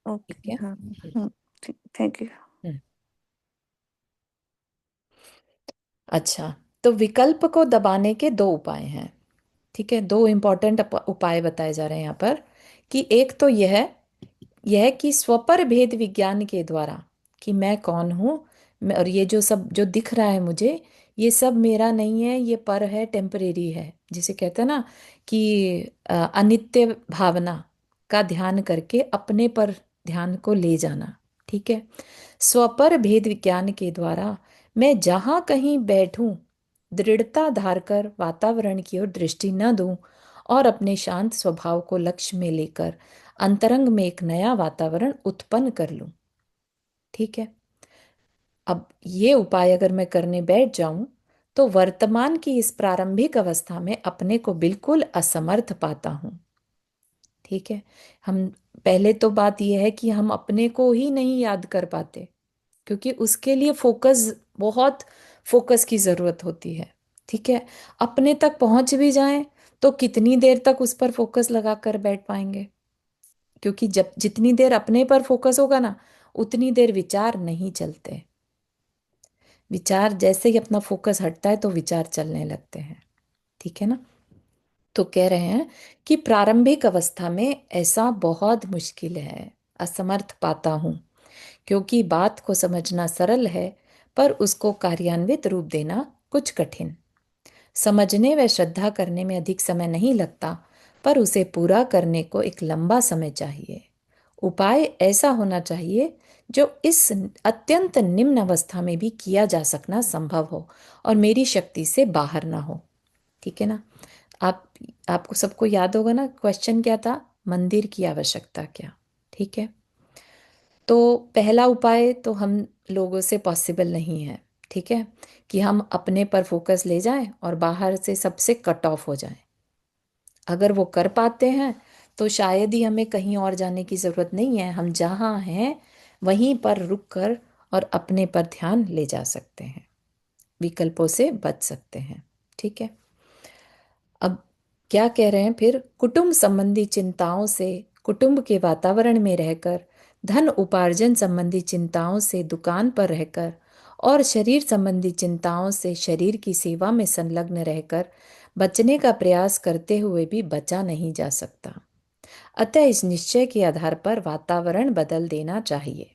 Speaker 1: ठीक
Speaker 5: ओके।
Speaker 1: है।
Speaker 5: हाँ। ठीक, थैंक यू।
Speaker 1: हम्म। अच्छा, तो विकल्प को दबाने के दो उपाय हैं। ठीक है, दो इंपॉर्टेंट उपाय बताए जा रहे हैं यहाँ पर। कि एक तो यह कि स्वपर भेद विज्ञान के द्वारा, कि मैं कौन हूँ, और ये जो सब जो दिख रहा है मुझे, ये सब मेरा नहीं है, ये पर है, टेम्परेरी है, जिसे कहते हैं ना कि अनित्य भावना का ध्यान करके अपने पर ध्यान को ले जाना। ठीक है। स्वपर भेद विज्ञान के द्वारा मैं जहाँ कहीं बैठूं दृढ़ता धारकर वातावरण की ओर दृष्टि न दूं, और अपने शांत स्वभाव को लक्ष्य में लेकर अंतरंग में एक नया वातावरण उत्पन्न कर लूं। ठीक है। अब ये उपाय अगर मैं करने बैठ जाऊं, तो वर्तमान की इस प्रारंभिक अवस्था में अपने को बिल्कुल असमर्थ पाता हूं। ठीक है। हम पहले तो बात यह है कि हम अपने को ही नहीं याद कर पाते, क्योंकि उसके लिए फोकस, बहुत फोकस की जरूरत होती है। ठीक है। अपने तक पहुंच भी जाएं तो कितनी देर तक उस पर फोकस लगा कर बैठ पाएंगे, क्योंकि जब जितनी देर अपने पर फोकस होगा ना, उतनी देर विचार नहीं चलते। विचार जैसे ही अपना फोकस हटता है तो विचार चलने लगते हैं। ठीक है ना। तो कह रहे हैं कि प्रारंभिक अवस्था में ऐसा बहुत मुश्किल है, असमर्थ पाता हूं, क्योंकि बात को समझना सरल है, पर उसको कार्यान्वित रूप देना कुछ कठिन। समझने व श्रद्धा करने में अधिक समय नहीं लगता, पर उसे पूरा करने को एक लंबा समय चाहिए। उपाय ऐसा होना चाहिए जो इस अत्यंत निम्न अवस्था में भी किया जा सकना संभव हो, और मेरी शक्ति से बाहर ना हो। ठीक है ना। आप आपको सबको याद होगा ना, क्वेश्चन क्या था, मंदिर की आवश्यकता क्या। ठीक है। तो पहला उपाय तो हम लोगों से पॉसिबल नहीं है। ठीक है। कि हम अपने पर फोकस ले जाएं और बाहर से सबसे कट ऑफ हो जाएं। अगर वो कर पाते हैं तो शायद ही हमें कहीं और जाने की जरूरत नहीं है, हम जहाँ हैं वहीं पर रुक कर और अपने पर ध्यान ले जा सकते हैं, विकल्पों से बच सकते हैं। ठीक है। अब क्या कह रहे हैं फिर, कुटुंब संबंधी चिंताओं से, कुटुंब के वातावरण में रहकर, धन उपार्जन संबंधी चिंताओं से दुकान पर रहकर, और शरीर संबंधी चिंताओं से शरीर की सेवा में संलग्न रहकर बचने का प्रयास करते हुए भी बचा नहीं जा सकता। अतः इस निश्चय के आधार पर वातावरण बदल देना चाहिए।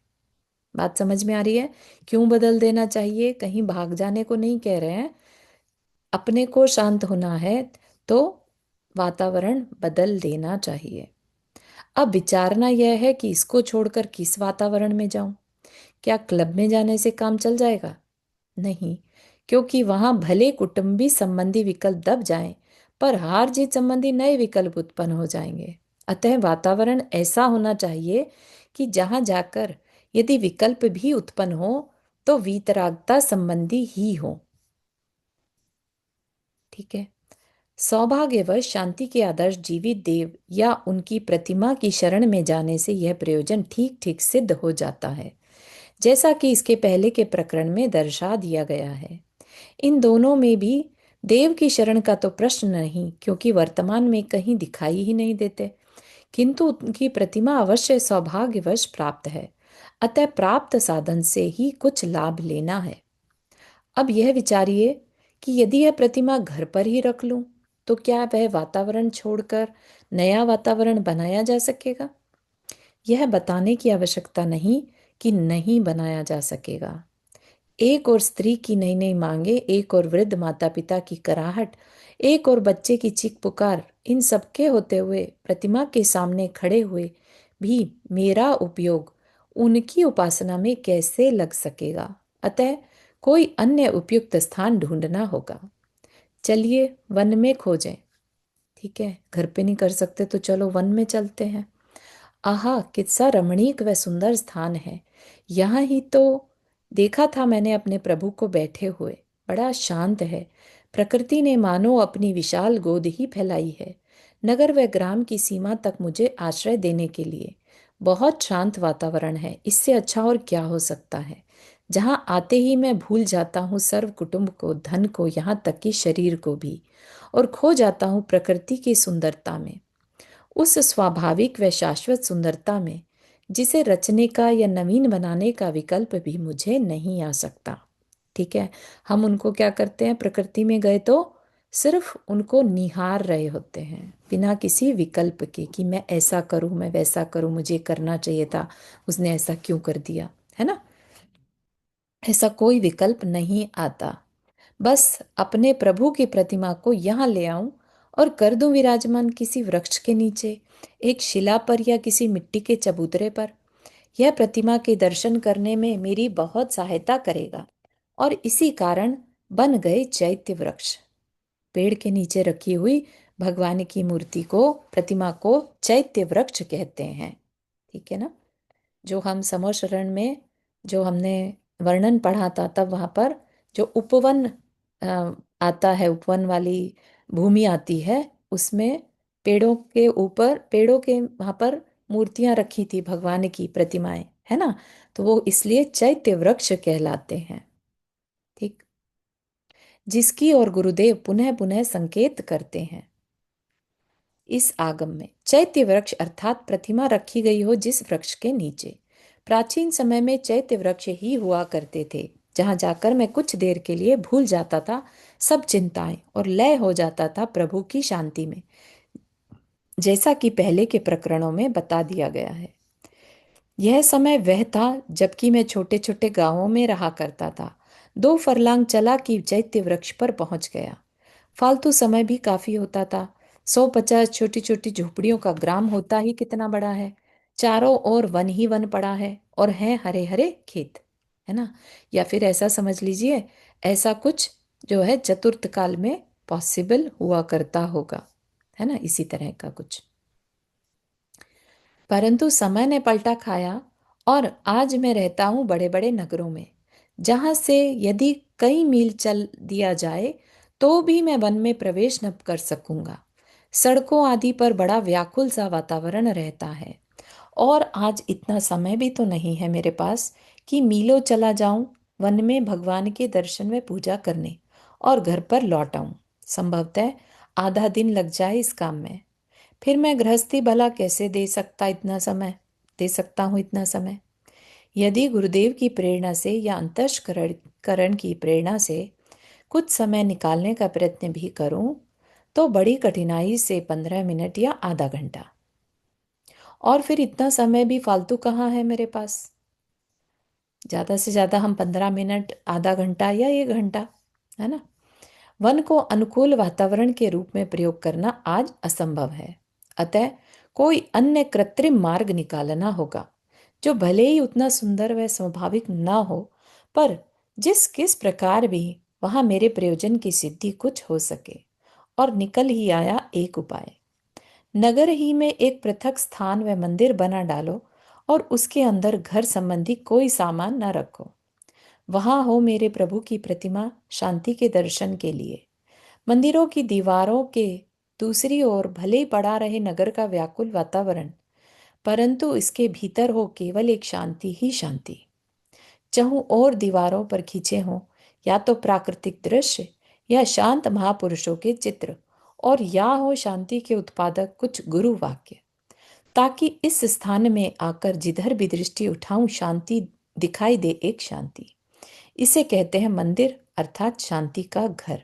Speaker 1: बात समझ में आ रही है? क्यों बदल देना चाहिए? कहीं भाग जाने को नहीं कह रहे हैं, अपने को शांत होना है, तो वातावरण बदल देना चाहिए। अब विचारना यह है कि इसको छोड़कर किस वातावरण में जाऊं। क्या क्लब में जाने से काम चल जाएगा? नहीं, क्योंकि वहां भले कुटुंबी संबंधी विकल्प दब जाएं, पर हार जीत संबंधी नए विकल्प उत्पन्न हो जाएंगे। अतः वातावरण ऐसा होना चाहिए कि जहां जाकर यदि विकल्प भी उत्पन्न हो तो वीतरागता संबंधी ही हो। ठीक है। सौभाग्यवश शांति के आदर्श जीवित देव या उनकी प्रतिमा की शरण में जाने से यह प्रयोजन ठीक ठीक सिद्ध हो जाता है, जैसा कि इसके पहले के प्रकरण में दर्शा दिया गया है। इन दोनों में भी देव की शरण का तो प्रश्न नहीं, क्योंकि वर्तमान में कहीं दिखाई ही नहीं देते, किंतु उनकी प्रतिमा अवश्य सौभाग्यवश प्राप्त है। अतः प्राप्त साधन से ही कुछ लाभ लेना है। अब यह विचारिए कि यदि यह प्रतिमा घर पर ही रख लूं तो क्या वह वातावरण छोड़कर नया वातावरण बनाया जा सकेगा? यह बताने की आवश्यकता नहीं कि नहीं बनाया जा सकेगा। एक और स्त्री की नई नई मांगे, एक और वृद्ध माता पिता की कराहट, एक और बच्चे की चीख पुकार, इन सबके होते हुए प्रतिमा के सामने खड़े हुए भी मेरा उपयोग उनकी उपासना में कैसे लग सकेगा? अतः कोई अन्य उपयुक्त स्थान ढूंढना होगा। चलिए वन में खोजें। ठीक है, घर पे नहीं कर सकते तो चलो वन में चलते हैं। आहा, कितना रमणीक व सुंदर स्थान है। यहाँ ही तो देखा था मैंने अपने प्रभु को बैठे हुए। बड़ा शांत है। प्रकृति ने मानो अपनी विशाल गोद ही फैलाई है, नगर व ग्राम की सीमा तक मुझे आश्रय देने के लिए। बहुत शांत वातावरण है, इससे अच्छा और क्या हो सकता है। जहाँ आते ही मैं भूल जाता हूँ सर्व कुटुंब को, धन को, यहाँ तक कि शरीर को भी, और खो जाता हूँ प्रकृति की सुंदरता में, उस स्वाभाविक व शाश्वत सुंदरता में जिसे रचने का या नवीन बनाने का विकल्प भी मुझे नहीं आ सकता। ठीक है, हम उनको क्या करते हैं, प्रकृति में गए तो सिर्फ उनको निहार रहे होते हैं बिना किसी विकल्प के कि मैं ऐसा करूं, मैं वैसा करूं, मुझे करना चाहिए था, उसने ऐसा क्यों कर दिया, है ना। ऐसा कोई विकल्प नहीं आता। बस अपने प्रभु की प्रतिमा को यहाँ ले आऊं और कर दूं विराजमान किसी वृक्ष के नीचे, एक शिला पर या किसी मिट्टी के चबूतरे पर। यह प्रतिमा के दर्शन करने में मेरी बहुत सहायता करेगा। और इसी कारण बन गए चैत्य वृक्ष। पेड़ के नीचे रखी हुई भगवान की मूर्ति को, प्रतिमा को चैत्य वृक्ष कहते हैं। ठीक है ना। जो हम समोशरण में जो हमने वर्णन पढ़ा था, तब वहाँ पर जो उपवन आता है, उपवन वाली भूमि आती है, उसमें पेड़ों के ऊपर, पेड़ों के वहाँ पर मूर्तियां रखी थी, भगवान की प्रतिमाएं, है ना। तो वो इसलिए चैत्य वृक्ष कहलाते हैं। ठीक, जिसकी और गुरुदेव पुनः पुनः संकेत करते हैं इस आगम में। चैत्य वृक्ष अर्थात प्रतिमा रखी गई हो जिस वृक्ष के नीचे। प्राचीन समय में चैत्य वृक्ष ही हुआ करते थे, जहां जाकर मैं कुछ देर के लिए भूल जाता था सब चिंताएं और लय हो जाता था प्रभु की शांति में, जैसा कि पहले के प्रकरणों में बता दिया गया है। यह समय वह था जबकि मैं छोटे छोटे गांवों में रहा करता था। 2 फरलांग चला कि चैत्य वृक्ष पर पहुंच गया। फालतू समय भी काफी होता था। 150 छोटी छोटी झोपड़ियों का ग्राम होता ही कितना बड़ा है। चारों ओर वन ही वन पड़ा है और हैं हरे हरे खेत, है ना। या फिर ऐसा समझ लीजिए, ऐसा कुछ जो है चतुर्थ काल में पॉसिबल हुआ करता होगा, है ना, इसी तरह का कुछ। परंतु समय ने पलटा खाया और आज मैं रहता हूँ बड़े बड़े नगरों में, जहां से यदि कई मील चल दिया जाए तो भी मैं वन में प्रवेश न कर सकूंगा। सड़कों आदि पर बड़ा व्याकुल सा वातावरण रहता है और आज इतना समय भी तो नहीं है मेरे पास कि मीलों चला जाऊं वन में भगवान के दर्शन व पूजा करने और घर पर लौट आऊं। संभवतः आधा दिन लग जाए इस काम में। फिर मैं गृहस्थी भला कैसे दे सकता हूँ इतना समय। यदि गुरुदेव की प्रेरणा से या अंतःकरण करण की प्रेरणा से कुछ समय निकालने का प्रयत्न भी करूं तो बड़ी कठिनाई से 15 मिनट या आधा घंटा। और फिर इतना समय भी फालतू कहाँ है मेरे पास। ज्यादा से ज्यादा हम 15 मिनट, आधा घंटा या 1 घंटा, है ना। वन को अनुकूल वातावरण के रूप में प्रयोग करना आज असंभव है। अतः कोई अन्य कृत्रिम मार्ग निकालना होगा, जो भले ही उतना सुंदर व स्वाभाविक न हो, पर जिस किस प्रकार भी वहां मेरे प्रयोजन की सिद्धि कुछ हो सके। और निकल ही आया एक उपाय। नगर ही में एक पृथक स्थान व मंदिर बना डालो और उसके अंदर घर संबंधी कोई सामान न रखो। वहां हो मेरे प्रभु की प्रतिमा शांति के दर्शन के लिए। मंदिरों की दीवारों के दूसरी ओर भले ही पड़ा रहे नगर का व्याकुल वातावरण, परंतु इसके भीतर हो केवल एक शांति ही शांति। चहु और दीवारों पर खींचे हों या तो प्राकृतिक दृश्य या शांत महापुरुषों के चित्र, और या हो शांति के उत्पादक कुछ गुरु वाक्य, ताकि इस स्थान में आकर जिधर भी दृष्टि उठाऊं शांति दिखाई दे। एक शांति, इसे कहते हैं मंदिर, अर्थात शांति का घर।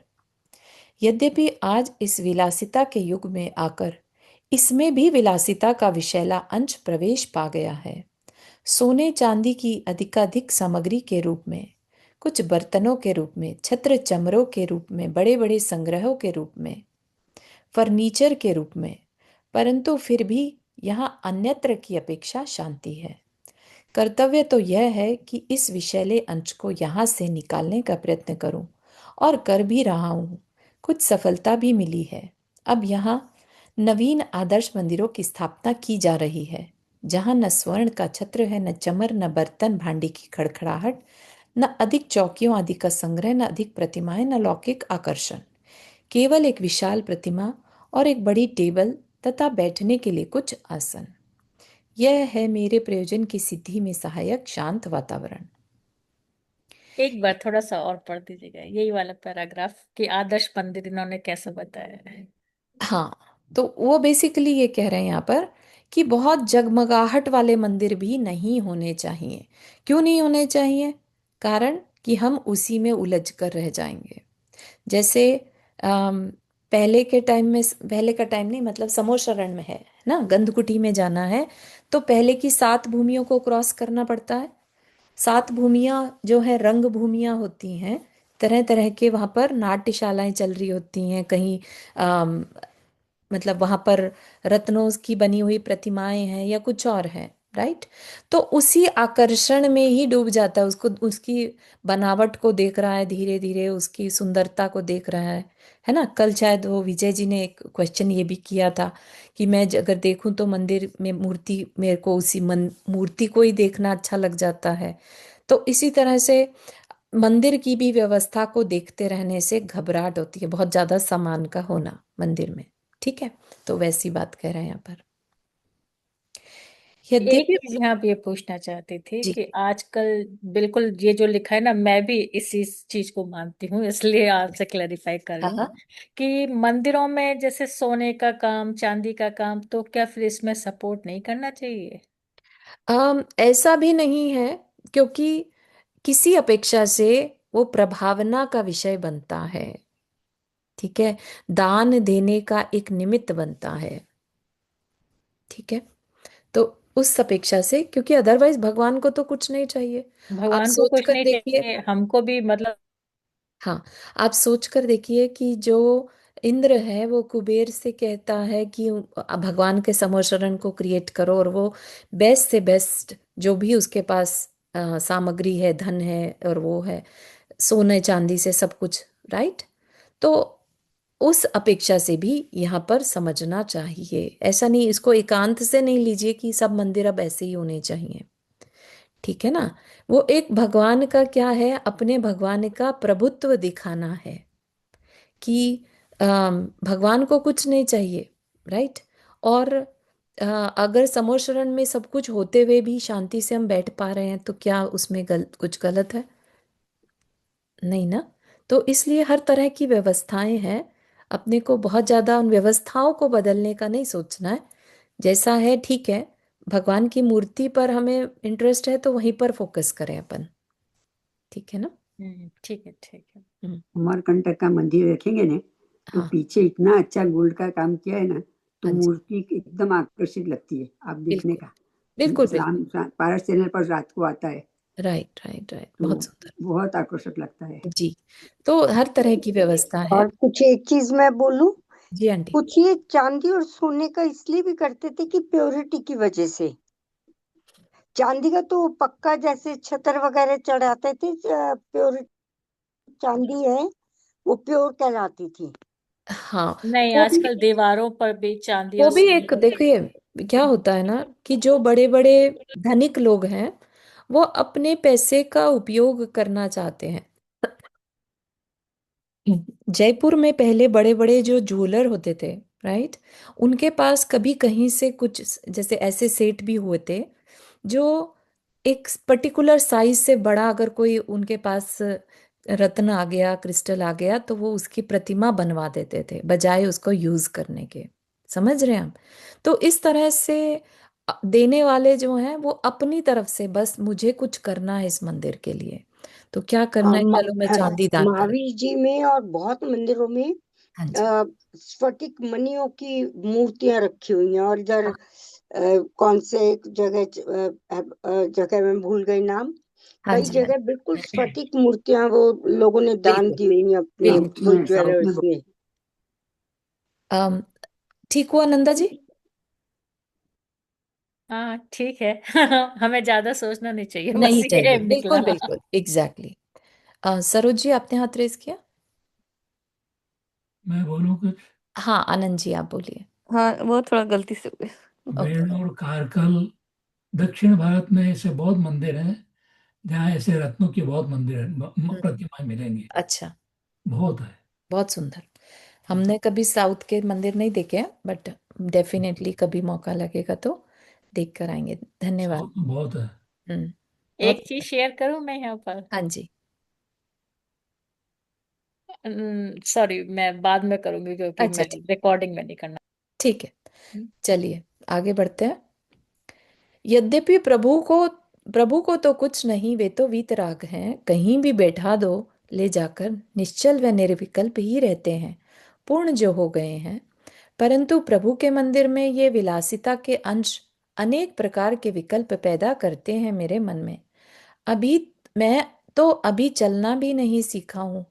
Speaker 1: यद्यपि आज इस विलासिता के युग में आकर इसमें भी विलासिता का विषैला अंश प्रवेश पा गया है। सोने चांदी की अधिकाधिक सामग्री के रूप में, कुछ बर्तनों के रूप में, छत्र चमरों के रूप में, बड़े बड़े संग्रहों के रूप में, फर्नीचर के रूप में, परंतु फिर भी यहाँ अन्यत्र की अपेक्षा शांति है। कर्तव्य तो यह है कि इस विषैले अंश को यहाँ से निकालने का प्रयत्न करूं, और कर भी रहा हूं। कुछ सफलता भी मिली है। अब यहाँ नवीन आदर्श मंदिरों की स्थापना की जा रही है, जहाँ न स्वर्ण का छत्र है, न चमर, न बर्तन भांडी की खड़खड़ाहट, न अधिक चौकियों आदि का संग्रह, न अधिक प्रतिमाएं, न लौकिक आकर्षण। केवल एक विशाल प्रतिमा और एक बड़ी टेबल तथा बैठने के लिए कुछ आसन। यह है मेरे प्रयोजन की सिद्धि में सहायक शांत वातावरण।
Speaker 2: एक बार थोड़ा सा और पढ़ दीजिएगा यही वाला पैराग्राफ कि आदर्श मंदिर इन्होंने कैसे बताया है।
Speaker 1: हाँ, तो वो बेसिकली ये कह रहे हैं यहाँ पर कि बहुत जगमगाहट वाले मंदिर भी नहीं होने चाहिए। क्यों नहीं होने चाहिए? कारण कि हम उसी में उलझ कर रह जाएंगे। जैसे अम, पहले के टाइम में, पहले का टाइम नहीं मतलब समोशरण में है ना, गंधकुटी में जाना है तो पहले की 7 भूमियों को क्रॉस करना पड़ता है। 7 भूमियाँ जो है रंग भूमियाँ होती हैं, तरह तरह के वहाँ पर नाट्यशालाएं चल रही होती हैं। कहीं मतलब वहां पर रत्नों की बनी हुई प्रतिमाएं हैं या कुछ और है, राइट। तो उसी आकर्षण में ही डूब जाता है, उसको, उसकी बनावट को देख रहा है, धीरे धीरे उसकी सुंदरता को देख रहा है ना। कल शायद वो विजय जी ने एक क्वेश्चन ये भी किया था कि मैं अगर देखूं तो मंदिर में मूर्ति, मेरे को उसी मूर्ति को ही देखना अच्छा लग जाता है। तो इसी तरह से मंदिर की भी व्यवस्था को देखते रहने से घबराहट होती है, बहुत ज्यादा सामान का होना मंदिर में। ठीक है, तो वैसी बात कह रहे हैं यहाँ पर।
Speaker 2: एक
Speaker 1: यद्यपि
Speaker 2: चीज यहाँ पे ये पूछना चाहती थी
Speaker 1: जी,
Speaker 2: कि आजकल बिल्कुल ये जो लिखा है ना, मैं भी इसी चीज को मानती हूँ, इसलिए आपसे क्लेरिफाई कर रही
Speaker 1: हाँ
Speaker 2: हूँ
Speaker 1: हाँ।
Speaker 2: कि मंदिरों में जैसे सोने का काम, चांदी का काम, तो क्या फिर इसमें सपोर्ट नहीं करना चाहिए?
Speaker 1: ऐसा भी नहीं है, क्योंकि किसी अपेक्षा से वो प्रभावना का विषय बनता है। ठीक है, दान देने का एक निमित्त बनता है। ठीक है, तो उस अपेक्षा से, क्योंकि अदरवाइज भगवान को तो कुछ नहीं चाहिए। आप
Speaker 2: भगवान को
Speaker 1: सोच
Speaker 2: कुछ
Speaker 1: कर
Speaker 2: नहीं
Speaker 1: देखिए,
Speaker 2: चाहिए, हमको भी मतलब।
Speaker 1: हाँ, आप सोच कर देखिए कि जो इंद्र है वो कुबेर से कहता है कि भगवान के समोशरण को क्रिएट करो, और वो बेस्ट से बेस्ट जो भी उसके पास सामग्री है, धन है, और वो है सोने चांदी से सब कुछ, राइट। तो उस अपेक्षा से भी यहाँ पर समझना चाहिए। ऐसा नहीं, इसको एकांत से नहीं लीजिए कि सब मंदिर अब ऐसे ही होने चाहिए। ठीक है ना। वो एक भगवान का क्या है, अपने भगवान का प्रभुत्व दिखाना है कि भगवान को कुछ नहीं चाहिए, राइट। और अगर समोशरण में सब कुछ होते हुए भी शांति से हम बैठ पा रहे हैं तो क्या उसमें कुछ गलत है? नहीं ना। तो इसलिए हर तरह की व्यवस्थाएं हैं, अपने को बहुत ज्यादा उन व्यवस्थाओं को बदलने का नहीं सोचना है। जैसा है ठीक है, भगवान की मूर्ति पर हमें इंटरेस्ट है तो वहीं पर फोकस करें अपन। ठीक है ना।
Speaker 2: ठीक है, ठीक है।
Speaker 4: अमरकंटक का मंदिर देखेंगे ना, तो
Speaker 1: हाँ
Speaker 4: पीछे इतना अच्छा गोल्ड का काम किया है ना, तो
Speaker 1: हाँ जी,
Speaker 4: मूर्ति एकदम आकर्षित लगती है आप देखने
Speaker 1: बिल्कुल
Speaker 4: का।
Speaker 1: बिल्कुल
Speaker 4: शाम
Speaker 1: बिल्कुल।
Speaker 4: पारस चैनल पर रात को आता है,
Speaker 1: राइट राइट राइट,
Speaker 4: तो
Speaker 1: बहुत सुंदर।
Speaker 4: बहुत आकर्षक लगता है।
Speaker 1: जी, तो हर तरह की व्यवस्था है।
Speaker 6: और कुछ एक चीज मैं बोलूं,
Speaker 1: जी आंटी।
Speaker 6: कुछ ये चांदी और सोने का इसलिए भी करते थे कि प्योरिटी की वजह से। चांदी का तो पक्का जैसे छतर वगैरह चढ़ाते थे प्योरिटी चांदी है वो प्योर कहलाती थी।
Speaker 1: हाँ,
Speaker 2: नहीं,
Speaker 1: वो भी
Speaker 2: आजकल दीवारों पर भी चांदी
Speaker 1: वो
Speaker 2: और
Speaker 1: भी एक
Speaker 2: सिल्वर।
Speaker 1: देखिए, क्या होता है ना कि जो बड़े बड़े धनिक लोग हैं वो अपने पैसे का उपयोग करना चाहते हैं। जयपुर में पहले बड़े बड़े जो ज्वेलर होते थे, राइट, उनके पास कभी कहीं से कुछ जैसे ऐसे सेट भी हुए थे जो एक पर्टिकुलर साइज से बड़ा अगर कोई उनके पास रत्न आ गया, क्रिस्टल आ गया, तो वो उसकी प्रतिमा बनवा देते थे बजाय उसको यूज करने के। समझ रहे हैं हम? तो इस तरह से देने वाले जो हैं वो अपनी तरफ से बस मुझे कुछ करना है इस मंदिर के लिए, तो क्या करना है, चलो मैं चांदी दान कर।
Speaker 6: महावीर जी में और बहुत मंदिरों में
Speaker 1: हाँ जी।
Speaker 6: स्फटिक मणियों की मूर्तियां रखी हुई हैं। और इधर
Speaker 1: हाँ।
Speaker 6: कौन से एक जगह जगह में भूल गई नाम।
Speaker 1: हाँ
Speaker 6: कई
Speaker 1: जी। हाँ
Speaker 6: जगह बिल्कुल स्फटिक मूर्तियां वो लोगों ने दान
Speaker 1: बिल्कुल
Speaker 6: दी हुई हैं अपने
Speaker 1: बिल्कुल।
Speaker 4: साउथ
Speaker 6: वो
Speaker 4: में, साउथ में
Speaker 6: ज्वेलर्स में।
Speaker 1: अम, ठीक हुआ नंदा जी?
Speaker 2: हाँ, ठीक है। हमें ज्यादा सोचना नहीं चाहिए,
Speaker 1: नहीं
Speaker 2: बस ये
Speaker 1: चाहिए,
Speaker 2: निकला।
Speaker 1: बिल्कुल बिल्कुल, एग्जैक्टली। सरोज जी आपने हाथ रेस किया।
Speaker 7: मैं बोलूँ कुछ।
Speaker 1: हाँ, आनंद जी आप बोलिए।
Speaker 5: हाँ, वो थोड़ा गलती से हो गया।
Speaker 1: ओके।
Speaker 7: बेलूर कारकल, दक्षिण भारत में ऐसे बहुत मंदिर हैं जहाँ ऐसे रत्नों की बहुत मंदिर है, प्रतिमाएं मिलेंगी।
Speaker 1: अच्छा,
Speaker 7: बहुत है।
Speaker 1: बहुत सुंदर। हमने कभी साउथ के मंदिर नहीं देखे हैं, बट डेफिनेटली कभी मौका लगेगा तो देख कर आएंगे। धन्यवाद।
Speaker 7: साउथ में बहुत है।
Speaker 1: हम्म। बहुत
Speaker 2: एक चीज शेयर करूं मैं यहाँ पर।
Speaker 1: हाँ जी।
Speaker 2: सॉरी, मैं बाद में करूंगी क्योंकि
Speaker 1: अच्छा
Speaker 2: मैं
Speaker 1: ठीक,
Speaker 2: रिकॉर्डिंग में नहीं करना।
Speaker 1: ठीक है। चलिए आगे बढ़ते हैं। यद्यपि प्रभु को तो कुछ नहीं, वे तो वीतराग हैं, कहीं भी बैठा दो ले जाकर, निश्चल व निर्विकल्प ही रहते हैं, पूर्ण जो हो गए हैं। परंतु प्रभु के मंदिर में ये विलासिता के अंश अनेक प्रकार के विकल्प पैदा करते हैं मेरे मन में। अभी मैं तो अभी चलना भी नहीं सीखा हूँ,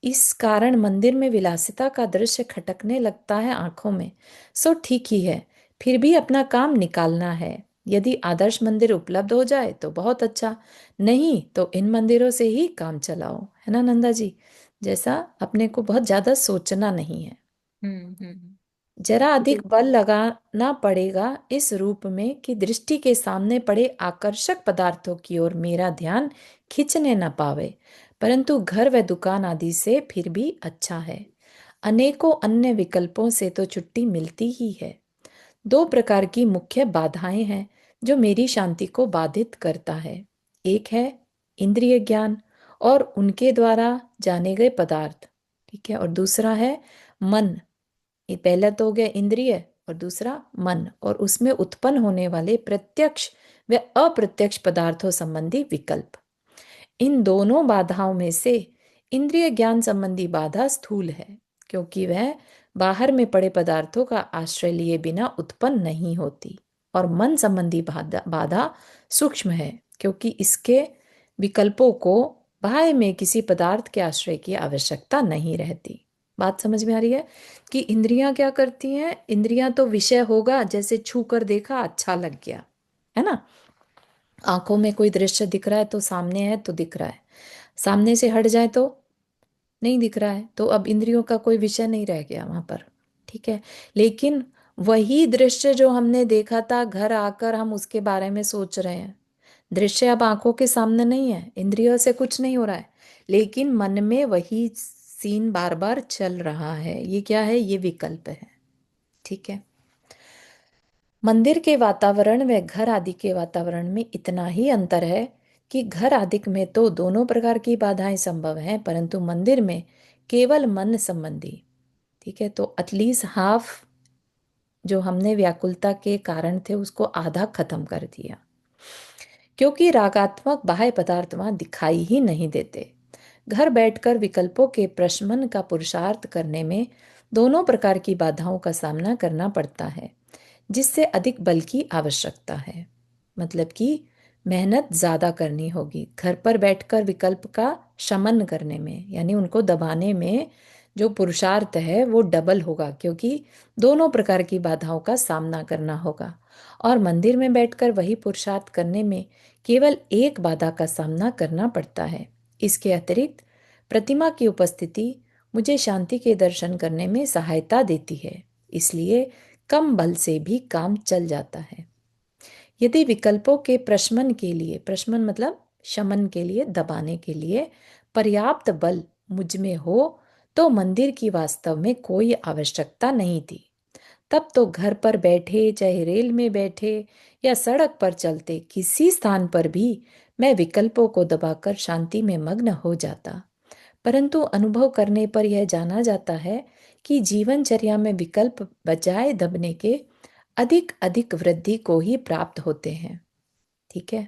Speaker 1: इस कारण मंदिर में विलासिता का दृश्य खटकने लगता है आंखों में। सो ठीक ही है, फिर भी अपना काम निकालना है। यदि आदर्श मंदिर उपलब्ध हो जाए तो बहुत अच्छा, नहीं तो इन मंदिरों से ही काम चलाओ, है ना नंदा जी? जैसा अपने को बहुत ज्यादा सोचना नहीं है,
Speaker 2: हम्म।
Speaker 1: जरा अधिक बल लगाना पड़ेगा इस रूप में कि दृष्टि के सामने पड़े आकर्षक पदार्थों की ओर मेरा ध्यान खींचने न पावे। परंतु घर व दुकान आदि से फिर भी अच्छा है, अनेकों अन्य विकल्पों से तो छुट्टी मिलती ही है। दो प्रकार की मुख्य बाधाएं हैं जो मेरी शांति को बाधित करता है। एक है इंद्रिय ज्ञान और उनके द्वारा जाने गए पदार्थ, ठीक है, और दूसरा है मन। ये पहला तो हो गया इंद्रिय, और दूसरा मन, और उसमें उत्पन्न होने वाले प्रत्यक्ष व अप्रत्यक्ष पदार्थों संबंधी विकल्प। इन दोनों बाधाओं में से इंद्रिय ज्ञान संबंधी बाधा स्थूल है, क्योंकि वह बाहर में पड़े पदार्थों का आश्रय लिए बिना उत्पन्न नहीं होती, और मन संबंधी बाधा बाधा सूक्ष्म है, क्योंकि इसके विकल्पों को बाह्य में किसी पदार्थ के आश्रय की आवश्यकता नहीं रहती। बात समझ में आ रही है कि इंद्रियां क्या करती हैं? इंद्रियां तो विषय होगा, जैसे छू कर देखा अच्छा लग गया, है ना? आंखों में कोई दृश्य दिख रहा है तो सामने है तो दिख रहा है, सामने से हट जाए तो नहीं दिख रहा है, तो अब इंद्रियों का कोई विषय नहीं रह गया वहां पर, ठीक है। लेकिन वही दृश्य जो हमने देखा था, घर आकर हम उसके बारे में सोच रहे हैं। दृश्य अब आंखों के सामने नहीं है, इंद्रियों से कुछ नहीं हो रहा है, लेकिन मन में वही सीन बार बार चल रहा है। ये क्या है? ये विकल्प है, ठीक है। मंदिर के वातावरण व घर आदि के वातावरण में इतना ही अंतर है कि घर आदि में तो दोनों प्रकार की बाधाएं संभव हैं, परंतु मंदिर में केवल मन संबंधी, ठीक है। तो एटलीस्ट हाफ जो हमने व्याकुलता के कारण थे उसको आधा खत्म कर दिया, क्योंकि रागात्मक बाह्य पदार्थ वहां दिखाई ही नहीं देते। घर बैठकर विकल्पों के प्रशमन का पुरुषार्थ करने में दोनों प्रकार की बाधाओं का सामना करना पड़ता है, जिससे अधिक बल की आवश्यकता है। मतलब कि मेहनत ज्यादा करनी होगी घर पर बैठकर विकल्प का शमन करने में, यानी उनको दबाने में जो पुरुषार्थ है वो डबल होगा, क्योंकि दोनों प्रकार की बाधाओं का सामना करना होगा। और मंदिर में बैठकर वही पुरुषार्थ करने में केवल एक बाधा का सामना करना पड़ता है। इसके अतिरिक्त प्रतिमा की उपस्थिति मुझे शांति के दर्शन करने में सहायता देती है, इसलिए कम बल से भी काम चल जाता है। यदि विकल्पों के प्रशमन के लिए, प्रशमन मतलब शमन के लिए, दबाने के लिए पर्याप्त बल मुझ में हो तो मंदिर की वास्तव में कोई आवश्यकता नहीं थी। तब तो घर पर बैठे, चाहे रेल में बैठे या सड़क पर चलते किसी स्थान पर भी मैं विकल्पों को दबाकर शांति में मग्न हो जाता। परंतु अनुभव करने पर यह जाना जाता है कि जीवनचर्या में विकल्प बजाय दबने के अधिक अधिक वृद्धि को ही प्राप्त होते हैं। ठीक है,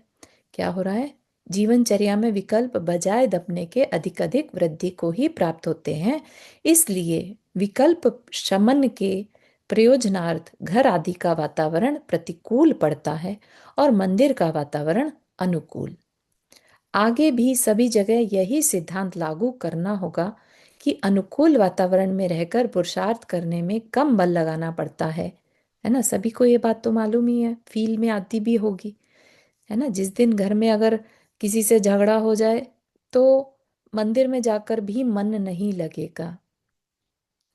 Speaker 1: क्या हो रहा है? जीवनचर्या में विकल्प बजाय दबने के अधिक अधिक वृद्धि को ही प्राप्त होते हैं। इसलिए विकल्प शमन के प्रयोजनार्थ घर आदि का वातावरण प्रतिकूल पड़ता है और मंदिर का वातावरण अनुकूल। आगे भी सभी जगह यही सिद्धांत लागू करना होगा कि अनुकूल वातावरण में रहकर पुरुषार्थ करने में कम बल लगाना पड़ता है ना? सभी को ये बात तो मालूम ही है, फील में आती भी होगी, है ना? जिस दिन घर में अगर किसी से झगड़ा हो जाए तो मंदिर में जाकर भी मन नहीं लगेगा,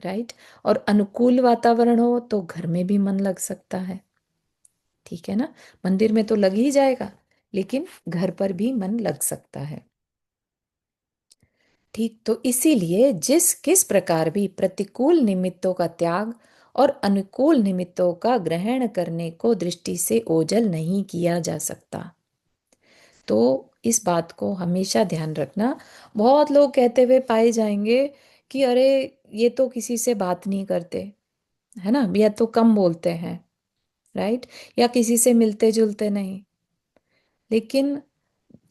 Speaker 1: राइट? और अनुकूल वातावरण हो तो घर में भी मन लग सकता है, ठीक है ना? मंदिर में तो लग ही जाएगा, लेकिन घर पर भी मन लग सकता है। ठीक, तो इसीलिए जिस किस प्रकार भी प्रतिकूल निमित्तों का त्याग और अनुकूल निमित्तों का ग्रहण करने को दृष्टि से ओझल नहीं किया जा सकता। तो इस बात को हमेशा ध्यान रखना। बहुत लोग कहते हुए पाए जाएंगे कि अरे ये तो किसी से बात नहीं करते, है ना, या तो कम बोलते हैं, राइट, या किसी से मिलते जुलते नहीं। लेकिन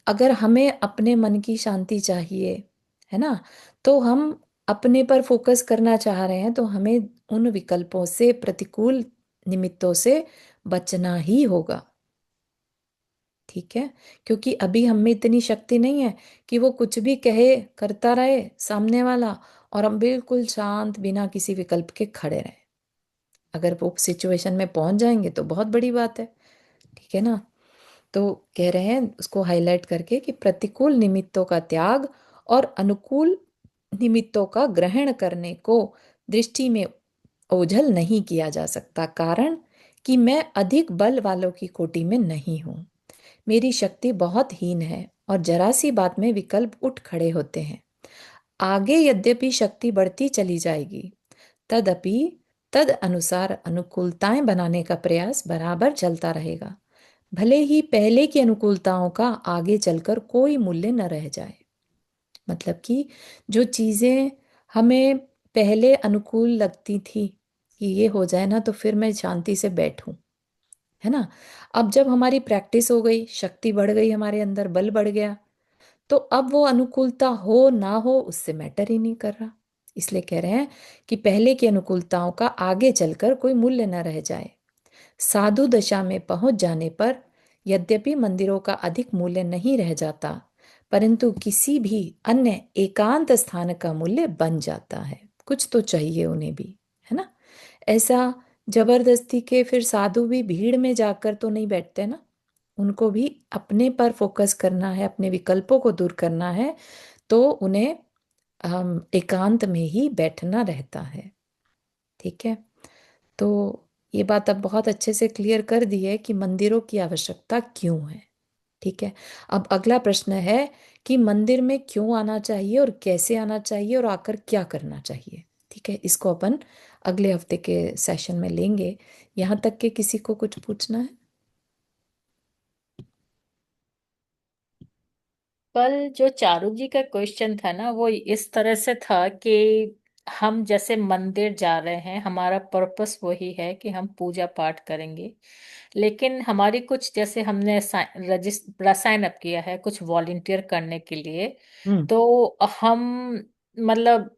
Speaker 1: अगर हमें अपने मन की शांति चाहिए, है ना, तो हम अपने पर फोकस करना चाह रहे हैं तो हमें उन विकल्पों से, प्रतिकूल निमित्तों से बचना ही होगा। ठीक है, क्योंकि अभी हम में इतनी शक्ति नहीं है कि वो कुछ भी कहे करता रहे सामने वाला और हम बिल्कुल शांत बिना किसी विकल्प के खड़े रहे। अगर वो सिचुएशन में पहुंच जाएंगे तो बहुत बड़ी बात है, ठीक है ना? तो कह रहे हैं उसको हाईलाइट करके कि प्रतिकूल निमित्तों का त्याग और अनुकूल निमित्तों का ग्रहण करने को दृष्टि में ओझल नहीं किया जा सकता, कारण कि मैं अधिक बल वालों की कोटि में नहीं हूं। मेरी शक्ति बहुत हीन है और जरा सी बात में विकल्प उठ खड़े होते हैं। आगे यद्यपि शक्ति बढ़ती चली जाएगी, तदपि तद अनुसार अनुकूलताएं बनाने का प्रयास बराबर चलता रहेगा, भले ही पहले की अनुकूलताओं का आगे चलकर कोई मूल्य न रह जाए। मतलब कि जो चीजें हमें पहले अनुकूल लगती थी कि ये हो जाए ना तो फिर मैं शांति से बैठूं, है ना, अब जब हमारी प्रैक्टिस हो गई, शक्ति बढ़ गई, हमारे अंदर बल बढ़ गया, तो अब वो अनुकूलता हो ना हो उससे मैटर ही नहीं कर रहा। इसलिए कह रहे हैं कि पहले की अनुकूलताओं का आगे चलकर कोई मूल्य न रह जाए। साधु दशा में पहुंच जाने पर यद्यपि मंदिरों का अधिक मूल्य नहीं रह जाता, परंतु किसी भी अन्य एकांत स्थान का मूल्य बन जाता है। कुछ तो चाहिए उन्हें भी, है ना? ऐसा जबरदस्ती के फिर साधु भी भीड़ में जाकर तो नहीं बैठते ना, उनको भी अपने पर फोकस करना है, अपने विकल्पों को दूर करना है, तो उन्हें एकांत में ही बैठना रहता है। ठीक है, तो ये बात अब बहुत अच्छे से क्लियर कर दी है कि मंदिरों की आवश्यकता क्यों है। ठीक है, अब अगला प्रश्न है कि मंदिर में क्यों आना चाहिए और कैसे आना चाहिए और आकर क्या करना चाहिए। ठीक है, इसको अपन अगले हफ्ते के सेशन में लेंगे। यहाँ तक के किसी को कुछ पूछना है?
Speaker 2: कल जो चारू जी का क्वेश्चन था ना, वो इस तरह से था कि हम जैसे मंदिर जा रहे हैं, हमारा पर्पस वही है कि हम पूजा पाठ करेंगे, लेकिन हमारी कुछ, जैसे हमने रजिस्टर साइन अप किया है कुछ वॉलेंटियर करने के लिए,
Speaker 1: हम्म।
Speaker 2: तो हम मतलब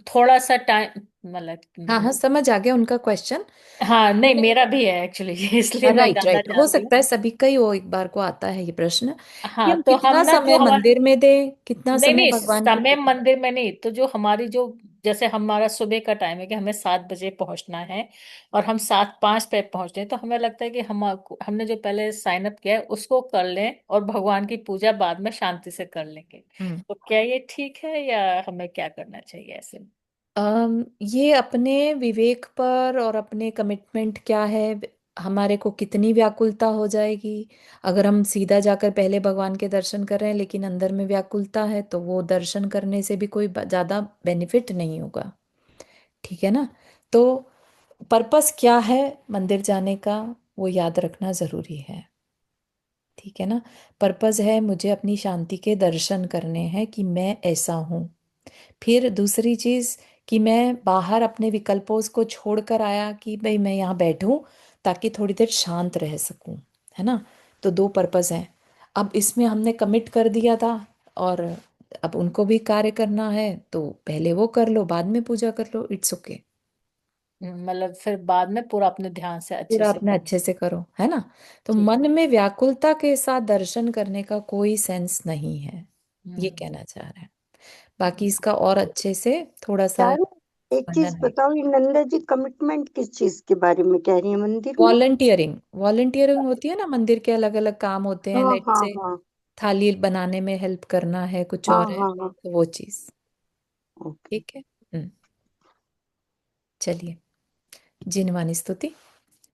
Speaker 2: थोड़ा सा टाइम
Speaker 1: हाँ हाँ,
Speaker 2: मतलब,
Speaker 1: समझ आ गया उनका क्वेश्चन।
Speaker 2: हाँ नहीं मेरा भी है एक्चुअली इसलिए मैं
Speaker 1: राइट
Speaker 2: जानना
Speaker 1: राइट, हो
Speaker 2: चाहती हूँ।
Speaker 1: सकता है सभी का ही वो एक बार को आता है ये प्रश्न कि
Speaker 2: हाँ
Speaker 1: हम
Speaker 2: तो हम
Speaker 1: कितना
Speaker 2: ना जो
Speaker 1: समय
Speaker 2: हमारे,
Speaker 1: मंदिर में दें, कितना
Speaker 2: नहीं
Speaker 1: समय
Speaker 2: नहीं
Speaker 1: भगवान की
Speaker 2: समय
Speaker 1: पूजा।
Speaker 2: मंदिर में नहीं, तो जो हमारी जो जैसे हमारा सुबह का टाइम है कि हमें 7 बजे पहुंचना है और हम 7:05 पे पहुंच रहे हैं, तो हमें लगता है कि हमने जो पहले साइन अप किया है उसको कर लें और भगवान की पूजा बाद में शांति से कर लेंगे। तो क्या ये ठीक है या हमें क्या करना चाहिए ऐसे में?
Speaker 1: ये अपने विवेक पर और अपने कमिटमेंट क्या है, हमारे को कितनी व्याकुलता हो जाएगी। अगर हम सीधा जाकर पहले भगवान के दर्शन कर रहे हैं लेकिन अंदर में व्याकुलता है, तो वो दर्शन करने से भी कोई ज़्यादा बेनिफिट नहीं होगा। ठीक है ना। तो पर्पस क्या है मंदिर जाने का, वो याद रखना ज़रूरी है। ठीक है ना। पर्पस है मुझे अपनी शांति के दर्शन करने हैं कि मैं ऐसा हूँ। फिर दूसरी चीज कि मैं बाहर अपने विकल्पों को छोड़कर आया कि भाई मैं यहाँ बैठूं ताकि थोड़ी देर शांत रह सकूं। है ना। तो दो पर्पस हैं। अब इसमें हमने कमिट कर दिया था और अब उनको भी कार्य करना है, तो पहले वो कर लो बाद में पूजा कर लो, इट्स ओके।
Speaker 2: मतलब फिर बाद में पूरा अपने ध्यान से अच्छे
Speaker 1: पूरा
Speaker 2: से
Speaker 1: अपने
Speaker 2: कर।
Speaker 1: अच्छे से करो, है ना। तो
Speaker 2: ठीक।
Speaker 1: मन में व्याकुलता के साथ दर्शन करने का कोई सेंस नहीं है, ये
Speaker 2: हम्म।
Speaker 1: कहना चाह रहे हैं। बाकी इसका और अच्छे से थोड़ा सा
Speaker 6: चारू, एक चीज
Speaker 1: वर्णन है।
Speaker 6: बताओ, ये नंदा जी कमिटमेंट किस चीज के बारे में कह रही है मंदिर में?
Speaker 1: वॉलंटियरिंग, वॉलंटियरिंग होती है ना, मंदिर के अलग अलग काम होते हैं,
Speaker 6: हाँ
Speaker 1: लेट
Speaker 6: हाँ
Speaker 1: से
Speaker 6: हाँ
Speaker 1: थाली बनाने में हेल्प करना है, कुछ
Speaker 6: हाँ
Speaker 1: और है,
Speaker 6: हाँ हाँ।
Speaker 1: तो वो चीज।
Speaker 6: ओके।
Speaker 1: ठीक है। चलिए। जिनवानी स्तुति।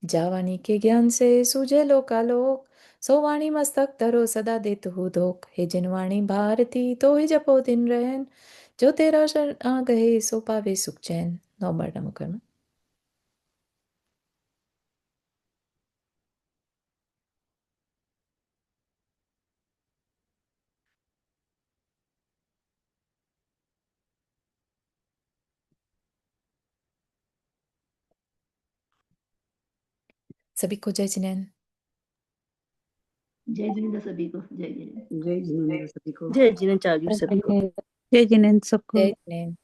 Speaker 1: जावानी के ज्ञान से सूझे लोकालोक, सो वाणी मस्तक धरो सदा देतु धोख। हे जिनवाणी भारती तो ही जपो दिन रहन, जो तेरा शरण आ गए सो पावे सुख चैन। नौ बार नमो करना। सभी को जय जिनेन्द्र।
Speaker 3: जय जिनेन्द्र सभी को, जय जिनेन्द्र।
Speaker 4: जय जिनेन्द्र सभी को।
Speaker 3: जय जिनेन्द्र चारू सबको।
Speaker 5: जय जिनेन्द्र सबको।
Speaker 1: जय जिनेन्द्र।